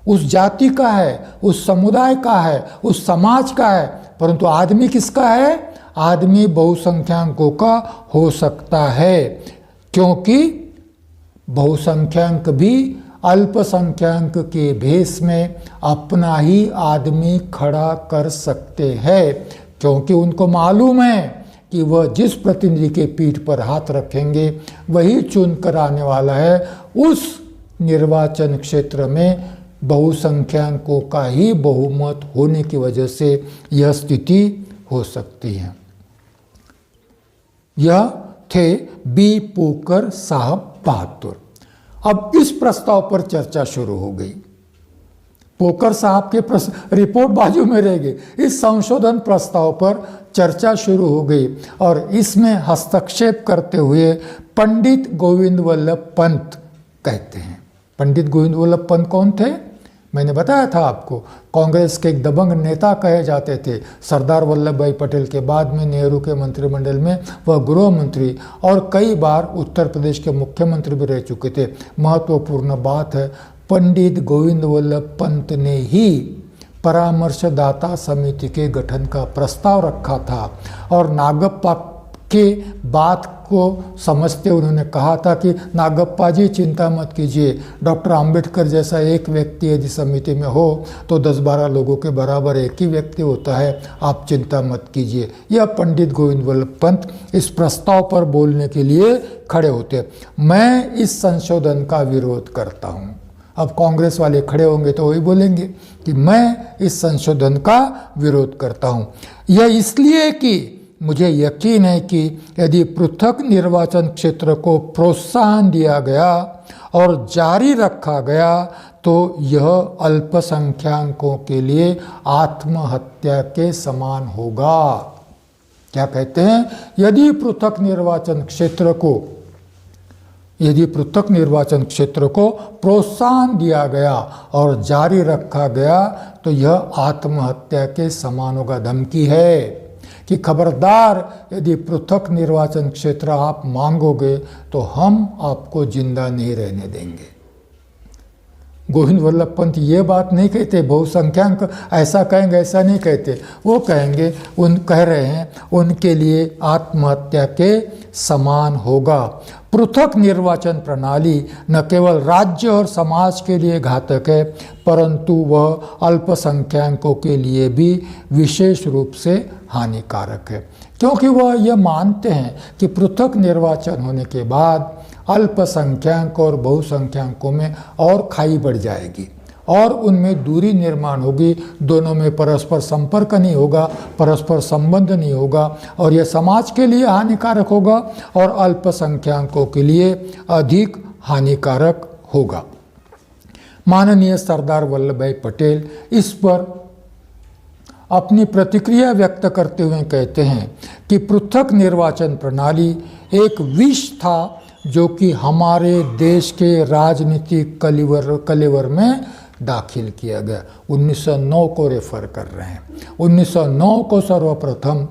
Speaker 1: उस जाति का है, उस समुदाय का है, उस समाज का है, परंतु आदमी किसका है? आदमी बहुसंख्यकों का हो सकता है, क्योंकि बहुसंख्यक भी अल्पसंख्यक के भेष में अपना ही आदमी खड़ा कर सकते हैं, क्योंकि उनको मालूम है कि वह जिस प्रतिनिधि के पीठ पर हाथ रखेंगे वही चुन कर आने वाला है। उस निर्वाचन क्षेत्र में बहुसंख्यकों का ही बहुमत होने की वजह से यह स्थिति हो सकती है। यह थे बी. पोकर साहब बहादुर। अब इस प्रस्ताव पर चर्चा शुरू हो गई। पोकर साहब के रिपोर्ट बाजू में रह गई। इस संशोधन प्रस्ताव पर चर्चा शुरू हो गई और इसमें हस्तक्षेप करते हुए पंडित गोविंद वल्लभ पंत कहते हैं। पंडित गोविंद वल्लभ पंत कौन थे? मैंने बताया था आपको, कांग्रेस के एक दबंग नेता कहे जाते थे। सरदार वल्लभ भाई पटेल के बाद में नेहरू के मंत्रिमंडल में वह गृह मंत्री और कई बार उत्तर प्रदेश के मुख्यमंत्री भी रह चुके थे। महत्वपूर्ण बात है, पंडित गोविंद वल्लभ पंत ने ही परामर्शदाता समिति के गठन का प्रस्ताव रखा था और नागप्पा के बात को समझते उन्होंने कहा था कि नागप्पा जी चिंता मत कीजिए, डॉक्टर अंबेडकर जैसा एक व्यक्ति यदि समिति में हो तो 10-12 लोगों के बराबर एक ही व्यक्ति होता है, आप चिंता मत कीजिए। यह पंडित गोविंद वल्लभ पंत इस प्रस्ताव पर बोलने के लिए खड़े होते। मैं इस संशोधन का विरोध करता हूँ। अब कांग्रेस वाले खड़े होंगे तो वही बोलेंगे कि मैं इस संशोधन का विरोध करता हूँ। यह इसलिए कि मुझे यकीन है कि यदि पृथक निर्वाचन क्षेत्र को प्रोत्साहन दिया गया और जारी रखा गया तो यह अल्पसंख्यकों के लिए आत्महत्या के समान होगा। क्या कहते हैं? यदि पृथक निर्वाचन क्षेत्र को प्रोत्साहन दिया गया और जारी रखा गया तो यह आत्महत्या के समान होगा। धमकी है कि खबरदार, यदि पृथक निर्वाचन क्षेत्र आप मांगोगे तो हम आपको जिंदा नहीं रहने देंगे। गोविंद वल्लभ पंत ये बात नहीं कहते बहुसंख्यक ऐसा कहेंगे, ऐसा नहीं कहते। वो कहेंगे, कह रहे हैं उनके लिए आत्महत्या के समान होगा। पृथक निर्वाचन प्रणाली न केवल राज्य और समाज के लिए घातक है परंतु वह अल्पसंख्यकों के लिए भी विशेष रूप से हानिकारक है, क्योंकि वह यह मानते हैं कि पृथक निर्वाचन होने के बाद अल्पसंख्यक और बहुसंख्यकों में और खाई बढ़ जाएगी और उनमें दूरी निर्माण होगी, दोनों में परस्पर संपर्क नहीं होगा, परस्पर संबंध नहीं होगा और यह समाज के लिए हानिकारक होगा और अल्पसंख्यकों के लिए अधिक हानिकारक होगा। माननीय सरदार वल्लभ भाई पटेल इस पर अपनी प्रतिक्रिया व्यक्त करते हुए कहते हैं कि पृथक निर्वाचन प्रणाली एक विष था जो कि हमारे देश के राजनीतिक कलेवर में दाखिल किया गया। 1909 को रेफर कर रहे हैं। 1909 को सर्वप्रथम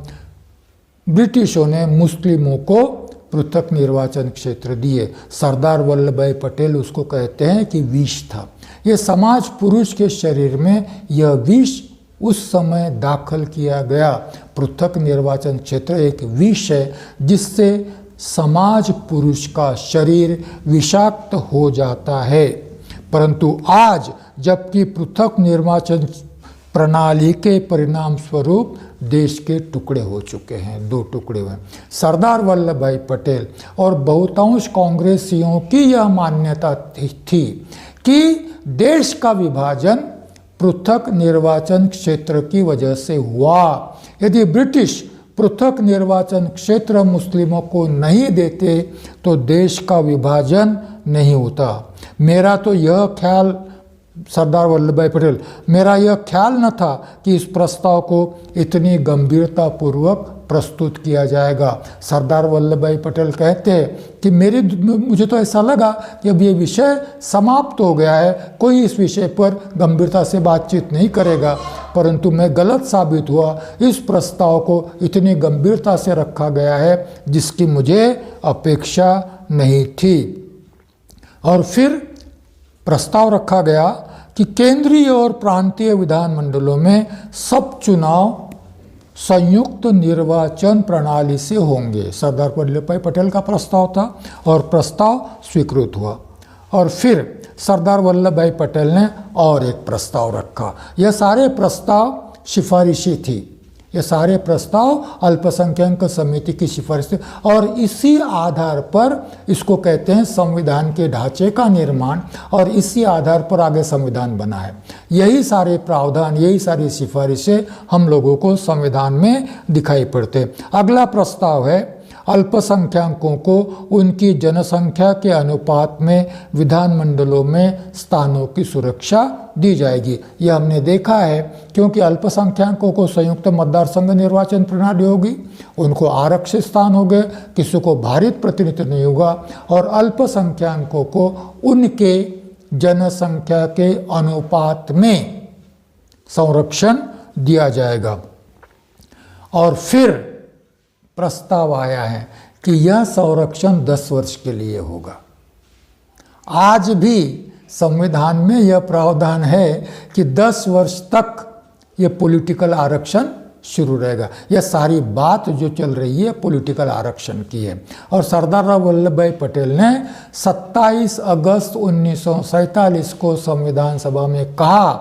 Speaker 1: ब्रिटिशों ने मुस्लिमों को पृथक निर्वाचन क्षेत्र दिए। सरदार वल्लभ भाई पटेल उसको कहते हैं कि विष था। ये समाज पुरुष के शरीर में यह विष उस समय दाखिल किया गया। पृथक निर्वाचन क्षेत्र एक विष है जिससे समाज पुरुष का शरीर विषाक्त हो जाता है। परंतु आज जबकि पृथक निर्वाचन प्रणाली के परिणाम स्वरूप देश के टुकड़े हो चुके हैं, 2 टुकड़े हुए। सरदार वल्लभ भाई पटेल और बहुतांश कांग्रेसियों की यह मान्यता थी कि देश का विभाजन पृथक निर्वाचन क्षेत्र की वजह से हुआ। यदि ब्रिटिश पृथक निर्वाचन क्षेत्र मुस्लिमों को नहीं देते तो देश का विभाजन नहीं होता। मेरा तो यह ख्याल, सरदार वल्लभ भाई पटेल, मेरा यह ख्याल न था कि इस प्रस्ताव को इतनी गंभीरतापूर्वक प्रस्तुत किया जाएगा। सरदार वल्लभ भाई पटेल कहते हैं कि मुझे तो ऐसा लगा कि अब ये विषय समाप्त हो गया है, कोई इस विषय पर गंभीरता से बातचीत नहीं करेगा, परंतु मैं गलत साबित हुआ। इस प्रस्ताव को इतनी गंभीरता से रखा गया है जिसकी मुझे अपेक्षा नहीं थी। और फिर प्रस्ताव रखा गया कि केंद्रीय और प्रांतीय विधानमंडलों में सब चुनाव संयुक्त निर्वाचन प्रणाली से होंगे। सरदार वल्लभ भाई पटेल का प्रस्ताव था और प्रस्ताव स्वीकृत हुआ। और फिर सरदार वल्लभ भाई पटेल ने और एक प्रस्ताव रखा। यह सारे प्रस्ताव सिफारिशी थी, ये सारे प्रस्ताव अल्पसंख्यक समिति की सिफारिश थी और इसी आधार पर इसको कहते हैं संविधान के ढांचे का निर्माण और इसी आधार पर आगे संविधान बना है। यही सारे प्रावधान, यही सारी सिफारिशें हम लोगों को संविधान में दिखाई पड़ते। अगला प्रस्ताव है अल्पसंख्यकों को उनकी जनसंख्या के अनुपात में विधानमंडलों में स्थानों की सुरक्षा दी जाएगी। यह हमने देखा है क्योंकि अल्पसंख्यकों को संयुक्त मतदार संघ निर्वाचन प्रणाली होगी, उनको आरक्षित स्थान हो गए, किसी को भारित प्रतिनिधित्व नहीं होगा और अल्पसंख्यकों को उनके जनसंख्या के अनुपात में संरक्षण दिया जाएगा। और फिर प्रस्ताव आया है कि यह संरक्षण 10 वर्ष के लिए होगा। आज भी संविधान में यह प्रावधान है कि 10 वर्ष तक ये पॉलिटिकल आरक्षण शुरू रहेगा। यह सारी बात जो चल रही है पॉलिटिकल आरक्षण की है। और सरदार वल्लभ भाई पटेल ने 27 अगस्त 1947 को संविधान सभा में कहा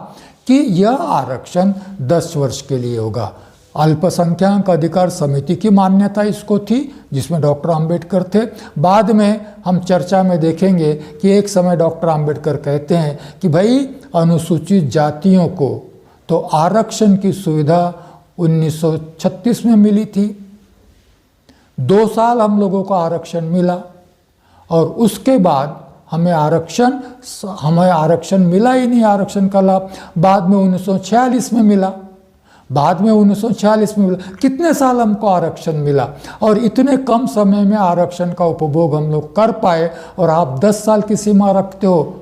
Speaker 1: कि यह आरक्षण 10 वर्ष के लिए होगा। अल्पसंख्यक अधिकार समिति की मान्यता इसको थी, जिसमें डॉक्टर अंबेडकर थे। बाद में हम चर्चा में देखेंगे कि एक समय डॉक्टर अंबेडकर कहते हैं कि भाई अनुसूचित जातियों को तो आरक्षण की सुविधा 1936 में मिली थी, 2 साल हम लोगों को आरक्षण मिला और उसके बाद हमें आरक्षण मिला ही नहीं, आरक्षण का लाभ बाद में 1946 में मिला। कितने साल हमको आरक्षण मिला और इतने कम समय में आरक्षण का उपभोग हम लोग कर पाए, और आप 10 साल की सीमा रखते हो,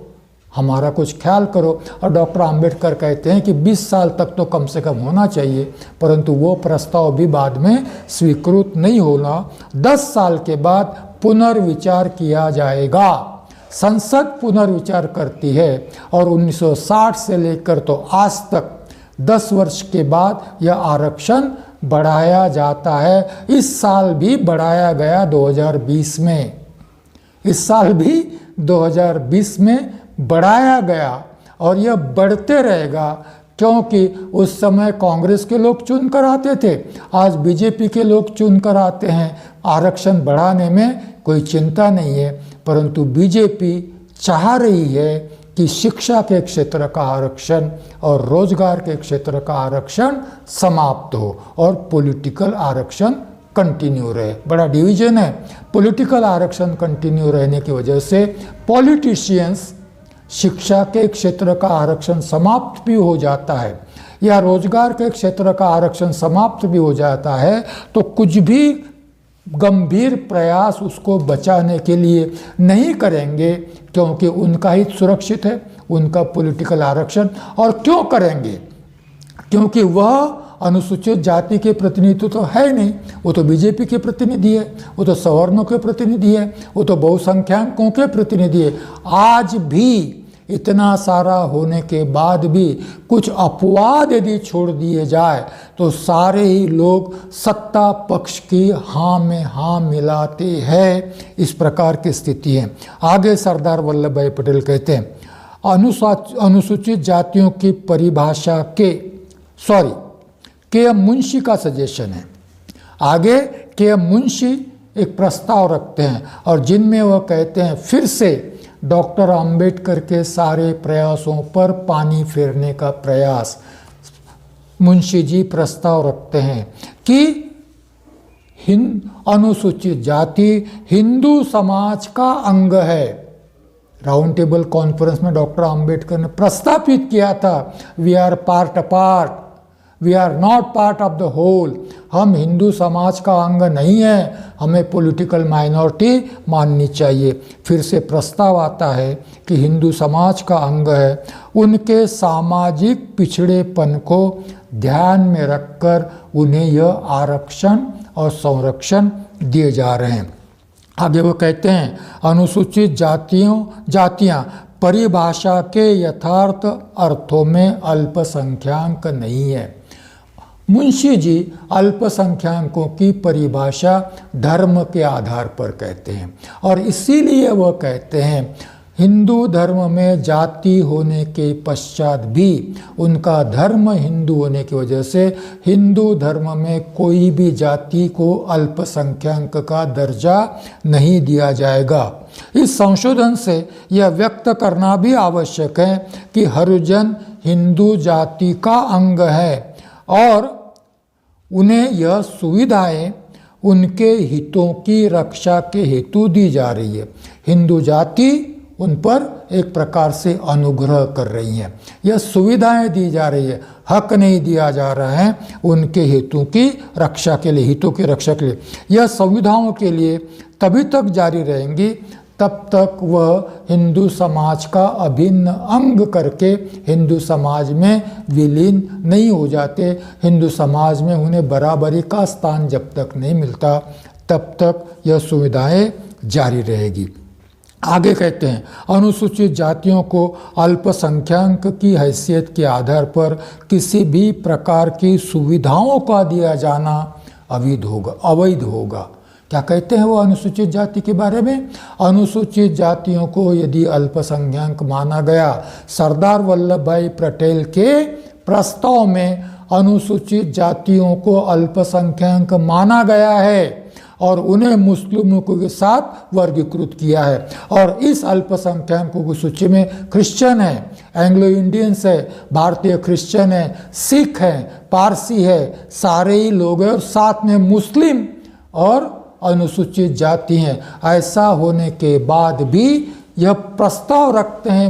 Speaker 1: हमारा कुछ ख्याल करो। और डॉक्टर अंबेडकर कहते हैं कि 20 साल तक तो कम से कम होना चाहिए, परंतु वो प्रस्ताव भी बाद में स्वीकृत नहीं होना। 10 साल के बाद पुनर्विचार किया जाएगा। संसद पुनर्विचार करती है और 1960 से लेकर तो आज तक 10 वर्ष के बाद यह आरक्षण बढ़ाया जाता है। इस साल भी बढ़ाया गया 2020 में, इस साल भी 2020 में बढ़ाया गया और यह बढ़ते रहेगा, क्योंकि उस समय कांग्रेस के लोग चुन कर आते थे, आज बीजेपी के लोग चुन कर आते हैं। आरक्षण बढ़ाने में कोई चिंता नहीं है, परंतु बीजेपी चाह रही है कि शिक्षा के क्षेत्र का आरक्षण और रोजगार के क्षेत्र का आरक्षण समाप्त हो और पॉलिटिकल आरक्षण कंटिन्यू रहे। बड़ा डिवीजन है। पॉलिटिकल आरक्षण कंटिन्यू रहने की वजह से पॉलिटिशियंस शिक्षा के क्षेत्र का आरक्षण समाप्त भी हो जाता है या रोजगार के क्षेत्र का आरक्षण समाप्त भी हो जाता है, तो कुछ भी गंभीर प्रयास उसको बचाने के लिए नहीं करेंगे, क्योंकि उनका हित सुरक्षित है, उनका पॉलिटिकल आरक्षण। और क्यों करेंगे? क्योंकि वह अनुसूचित जाति के प्रतिनिधि तो है नहीं, वो तो बीजेपी के प्रतिनिधि है, वो तो सवर्णों के प्रतिनिधि है, वो तो बहुसंख्यकों के प्रतिनिधि है। आज भी इतना सारा होने के बाद भी कुछ अपवाद यदि छोड़ दिए जाए तो सारे ही लोग सत्ता पक्ष की हाँ में हाँ मिलाते हैं। इस प्रकार की स्थिति है। आगे सरदार वल्लभ भाई पटेल कहते हैं अनुसूचित जातियों की परिभाषा के एम मुंशी का सजेशन है। आगे के एम मुंशी एक प्रस्ताव रखते हैं और जिनमें वह कहते हैं फिर से डॉक्टर अंबेडकर के सारे प्रयासों पर पानी फेरने का प्रयास। मुंशी जी प्रस्ताव रखते हैं कि अनुसूचित जाति हिंदू समाज का अंग है। राउंड टेबल कॉन्फ्रेंस में डॉक्टर अंबेडकर ने प्रस्तावित किया था, we are part apart, we are not part of the whole. हम हिंदू समाज का अंग नहीं है, हमें पॉलिटिकल माइनॉरिटी माननी चाहिए। फिर से प्रस्ताव आता है कि हिंदू समाज का अंग है, उनके सामाजिक पिछड़ेपन को ध्यान में रखकर उन्हें यह आरक्षण और संरक्षण दिए जा रहे हैं। आगे वो कहते हैं अनुसूचित जातियां परिभाषा के यथार्थ अर्थों में अल्पसंख्याक नहीं है। मुंशी जी अल्पसंख्यकों की परिभाषा धर्म के आधार पर कहते हैं और इसीलिए वह कहते हैं हिंदू धर्म में जाति होने के पश्चात भी उनका धर्म हिंदू होने की वजह से हिंदू धर्म में कोई भी जाति को अल्पसंख्यक का दर्जा नहीं दिया जाएगा। इस संशोधन से यह व्यक्त करना भी आवश्यक है कि हरिजन हिंदू जाति का अंग है और उन्हें यह सुविधाएं उनके हितों की रक्षा के हेतु दी जा रही है। हिंदू जाति उन पर एक प्रकार से अनुग्रह कर रही है, यह सुविधाएं दी जा रही है, हक नहीं दिया जा रहा है, उनके हितों की रक्षा के लिए, हितों की रक्षा के लिए। यह सुविधाओं के लिए तभी तक जारी रहेंगी तब तक वह हिंदू समाज का अभिन्न अंग करके हिंदू समाज में विलीन नहीं हो जाते। हिंदू समाज में उन्हें बराबरी का स्थान जब तक नहीं मिलता तब तक यह सुविधाएं जारी रहेगी। आगे कहते हैं, अनुसूचित जातियों को अल्पसंख्यक की हैसियत के आधार पर किसी भी प्रकार की सुविधाओं का दिया जाना अवैध होगा। क्या कहते हैं वो अनुसूचित जाति के बारे में? अनुसूचित जातियों को यदि अल्पसंख्यक माना गया, सरदार वल्लभ भाई पटेल के प्रस्ताव में अनुसूचित जातियों को अल्पसंख्यक माना गया है और उन्हें मुस्लिमों के साथ वर्गीकृत किया है। और इस अल्पसंख्यकों की सूची में क्रिश्चियन है, एंग्लो इंडियंस है, भारतीय क्रिश्चियन है, सिख है, पारसी है, सारे ही लोग हैं और साथ में मुस्लिम और अनुसूचित जाति हैं। ऐसा होने के बाद भी यह प्रस्ताव रखते हैं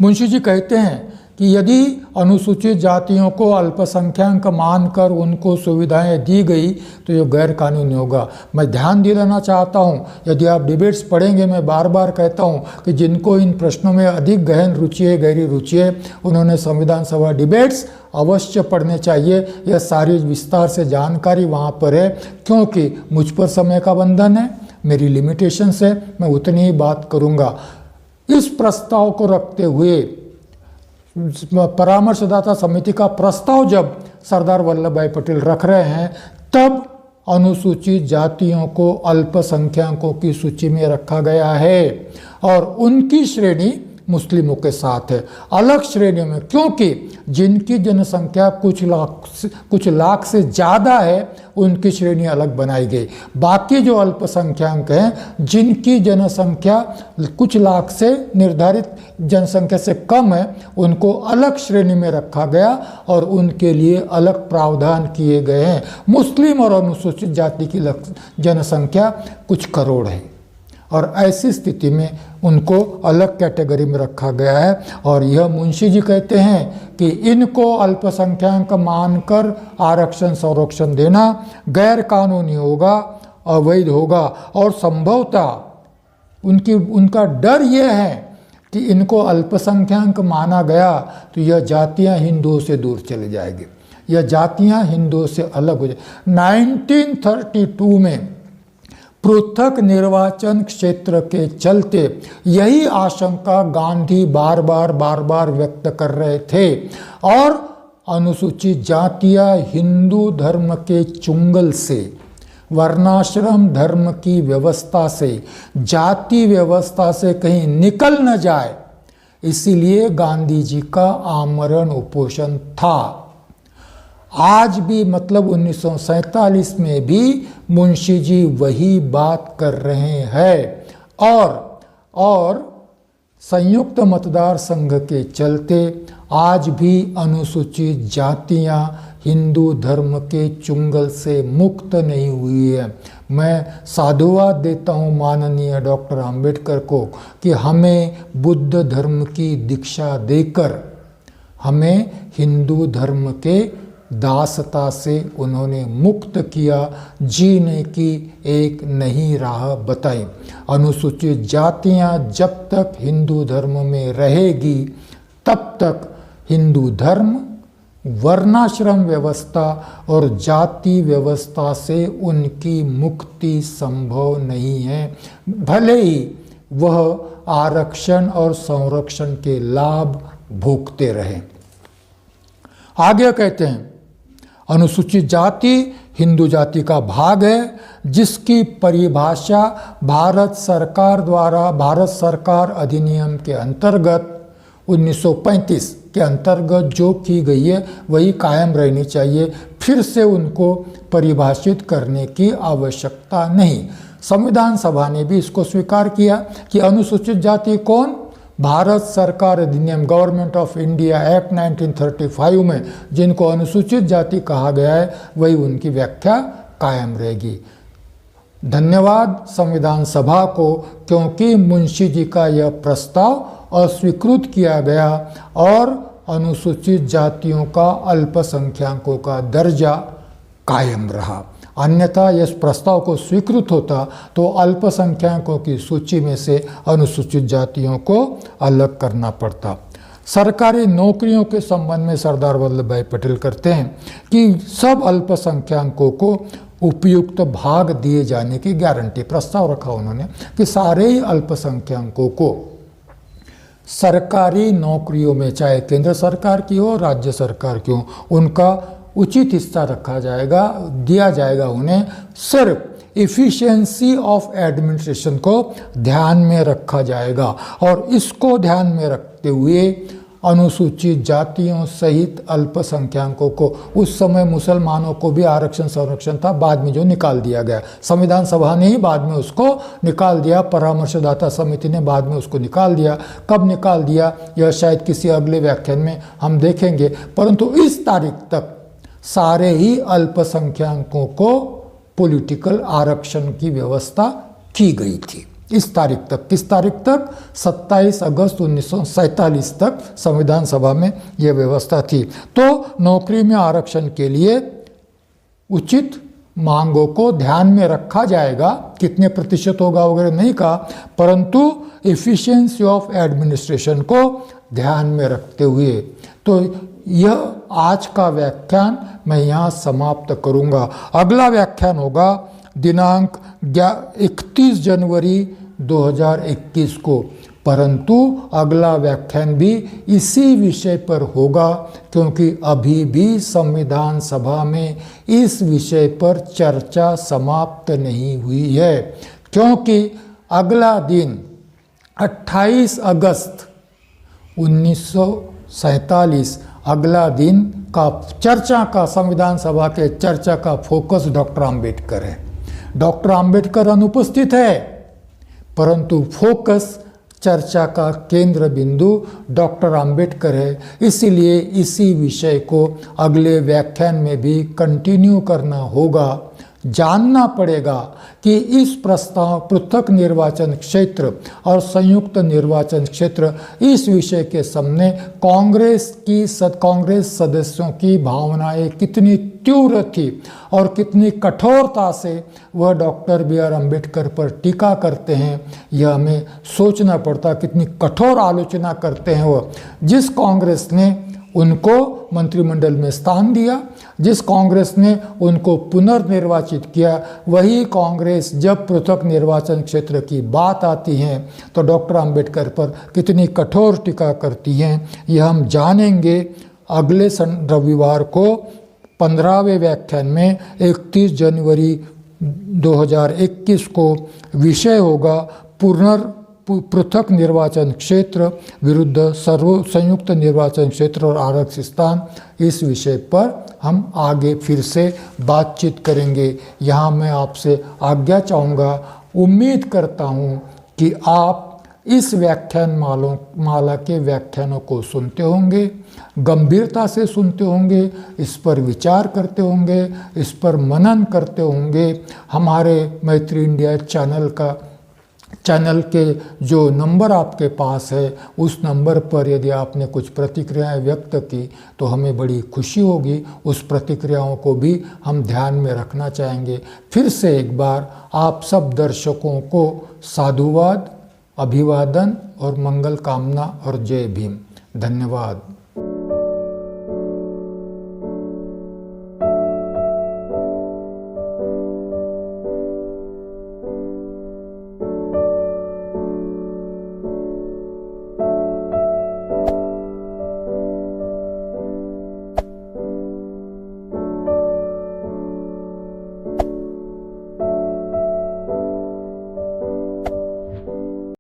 Speaker 1: मुंशी जी कहते हैं कि यदि अनुसूचित जातियों को अल्पसंख्यक मानकर उनको सुविधाएं दी गई तो ये गैर कानूनी होगा। मैं ध्यान दिलाना चाहता हूँ, यदि आप डिबेट्स पढ़ेंगे, मैं बार बार कहता हूँ कि जिनको इन प्रश्नों में अधिक गहन रुचि है, गहरी रुचि है, उन्होंने संविधान सभा डिबेट्स अवश्य पढ़ने चाहिए। यह सारी विस्तार से जानकारी वहाँ पर है, क्योंकि मुझ पर समय का बंधन है, मेरी लिमिटेशंस है, मैं उतनी ही बात करूँगा। इस प्रस्ताव को रखते हुए परामर्शदाता समिति का प्रस्ताव जब सरदार वल्लभ भाई पटेल रख रहे हैं, तब अनुसूचित जातियों को अल्पसंख्यकों की सूची में रखा गया है और उनकी श्रेणी मुस्लिमों के साथ है, अलग श्रेणियों में, क्योंकि जिनकी जनसंख्या कुछ लाख से ज़्यादा है उनकी श्रेणी अलग बनाई गई। बाकी जो अल्पसंख्यक हैं जिनकी जनसंख्या कुछ लाख से निर्धारित जनसंख्या से कम है, उनको अलग श्रेणी में रखा गया और उनके लिए अलग प्रावधान किए गए हैं। मुस्लिम और अनुसूचित जाति की जनसंख्या कुछ करोड़ है और ऐसी स्थिति में उनको अलग कैटेगरी में रखा गया है। और यह मुंशी जी कहते हैं कि इनको अल्पसंख्यक मानकर आरक्षण संरक्षण देना गैर कानूनी होगा, अवैध होगा और संभवतः उनका डर यह है कि इनको अल्पसंख्यक माना गया तो यह जातियां हिंदुओं से दूर चले जाएंगी, यह जातियां हिंदुओं से अलग हो जाए। 1932 में पृथक निर्वाचन क्षेत्र के चलते यही आशंका गांधी बार बार व्यक्त कर रहे थे और अनुसूचित जातियां हिंदू धर्म के चुंगल से, वर्णाश्रम धर्म की व्यवस्था से, जाति व्यवस्था से कहीं निकल न जाए, इसीलिए गांधी जी का आमरण उपोषण था। आज भी मतलब 1947 में भी मुंशी जी वही बात कर रहे हैं और संयुक्त मतदार संघ के चलते आज भी अनुसूचित जातियां हिंदू धर्म के चुंगल से मुक्त नहीं हुई है। मैं साधुवाद देता हूँ माननीय डॉक्टर अंबेडकर को कि हमें बुद्ध धर्म की दीक्षा देकर हमें हिंदू धर्म के दासता से उन्होंने मुक्त किया, जीने की एक नई राह बताई। अनुसूचित जातियां जब तक हिंदू धर्म में रहेगी तब तक हिंदू धर्म, वर्णाश्रम व्यवस्था और जाति व्यवस्था से उनकी मुक्ति संभव नहीं है, भले ही वह आरक्षण और संरक्षण के लाभ भोगते रहें। आगे कहते हैं, अनुसूचित जाति हिंदू जाति का भाग है जिसकी परिभाषा भारत सरकार अधिनियम के अंतर्गत 1935 के अंतर्गत जो की गई है वही कायम रहनी चाहिए, फिर से उनको परिभाषित करने की आवश्यकता नहीं। संविधान सभा ने भी इसको स्वीकार किया कि अनुसूचित जाति कौन? भारत सरकार अधिनियम, गवर्नमेंट ऑफ इंडिया एक्ट 1935 में जिनको अनुसूचित जाति कहा गया है वही उनकी व्याख्या कायम रहेगी। धन्यवाद संविधान सभा को, क्योंकि मुंशी जी का यह प्रस्ताव अस्वीकृत किया गया और अनुसूचित जातियों का, अल्पसंख्यकों का दर्जा कायम रहा। अन्यथा इस प्रस्ताव को स्वीकृत होता तो अल्पसंख्यकों की सूची में से अनुसूचित जातियों को अलग करना पड़ता। सरकारी नौकरियों के संबंध में सरदार वल्लभ भाई पटेल कहते हैं कि सब अल्पसंख्यकों को उपयुक्त भाग दिए जाने की गारंटी, प्रस्ताव रखा उन्होंने कि सारे ही अल्पसंख्यकों को सरकारी नौकरियों में, चाहे केंद्र सरकार की हो राज्य सरकार की हो, उनका उचित हिस्सा रखा जाएगा, दिया जाएगा उन्हें। सिर्फ इफ़िशियंसी ऑफ एडमिनिस्ट्रेशन को ध्यान में रखा जाएगा और इसको ध्यान में रखते हुए अनुसूचित जातियों सहित अल्पसंख्यकों को, उस समय मुसलमानों को भी आरक्षण संरक्षण था, बाद में जो निकाल दिया गया, संविधान सभा ने ही बाद में उसको निकाल दिया, परामर्शदाता समिति ने बाद में उसको निकाल दिया। कब निकाल दिया यह शायद किसी अगले व्याख्यान में हम देखेंगे, परंतु इस तारीख तक सारे ही अल्पसंख्यकों को पॉलिटिकल आरक्षण की व्यवस्था की गई थी। इस तारीख तक, किस तारीख तक? 27 अगस्त 1947 तक संविधान सभा में यह व्यवस्था थी। तो नौकरी में आरक्षण के लिए उचित मांगों को ध्यान में रखा जाएगा, कितने प्रतिशत होगा वगैरह नहीं कहा, परंतु एफिशिएंसी ऑफ एडमिनिस्ट्रेशन को ध्यान में रखते हुए। तो यह आज का व्याख्यान मैं यहाँ समाप्त करूँगा। अगला व्याख्यान होगा दिनांक 31 जनवरी 2021 को, परंतु अगला व्याख्यान भी इसी विषय पर होगा क्योंकि अभी भी संविधान सभा में इस विषय पर चर्चा समाप्त नहीं हुई है, क्योंकि अगला दिन 28 अगस्त 1947 अगला दिन का चर्चा का, संविधान सभा के चर्चा का फोकस डॉक्टर आम्बेडकर है। डॉक्टर आम्बेडकर अनुपस्थित है, परंतु फोकस, चर्चा का केंद्र बिंदु डॉक्टर आम्बेडकर है। इसीलिए इसी विषय को अगले व्याख्यान में भी कंटिन्यू करना होगा। जानना पड़ेगा कि इस प्रस्ताव पृथक निर्वाचन क्षेत्र और संयुक्त निर्वाचन क्षेत्र, इस विषय के सामने कांग्रेस सदस्यों की भावनाएं कितनी तीव्र थी और कितनी कठोरता से वह डॉक्टर बी.आर. अम्बेडकर पर टीका करते हैं, यह हमें सोचना पड़ता। कितनी कठोर आलोचना करते हैं वह। जिस कांग्रेस ने उनको मंत्रिमंडल में स्थान दिया, जिस कांग्रेस ने उनको पुनर्निर्वाचित किया, वही कांग्रेस जब पृथक निर्वाचन क्षेत्र की बात आती है तो डॉक्टर आम्बेडकर पर कितनी कठोर टीका करती हैं, यह हम जानेंगे अगले रविवार को 15वें व्याख्यान में। 31 जनवरी 2021 को विषय होगा पृथक निर्वाचन क्षेत्र विरुद्ध संयुक्त निर्वाचन क्षेत्र और आरक्षित स्थान। इस विषय पर हम आगे फिर से बातचीत करेंगे। यहाँ मैं आपसे आज्ञा चाहूँगा। उम्मीद करता हूँ कि आप इस व्याख्यान माला के व्याख्यानों को सुनते होंगे, गंभीरता से सुनते होंगे, इस पर विचार करते होंगे, इस पर मनन करते होंगे। हमारे मैत्री इंडिया चैनल के जो नंबर आपके पास है, उस नंबर पर यदि आपने कुछ प्रतिक्रियाएं व्यक्त की तो हमें बड़ी खुशी होगी। उस प्रतिक्रियाओं को भी हम ध्यान में रखना चाहेंगे। फिर से एक बार आप सब दर्शकों को साधुवाद, अभिवादन और मंगल कामना और जय भीम। धन्यवाद।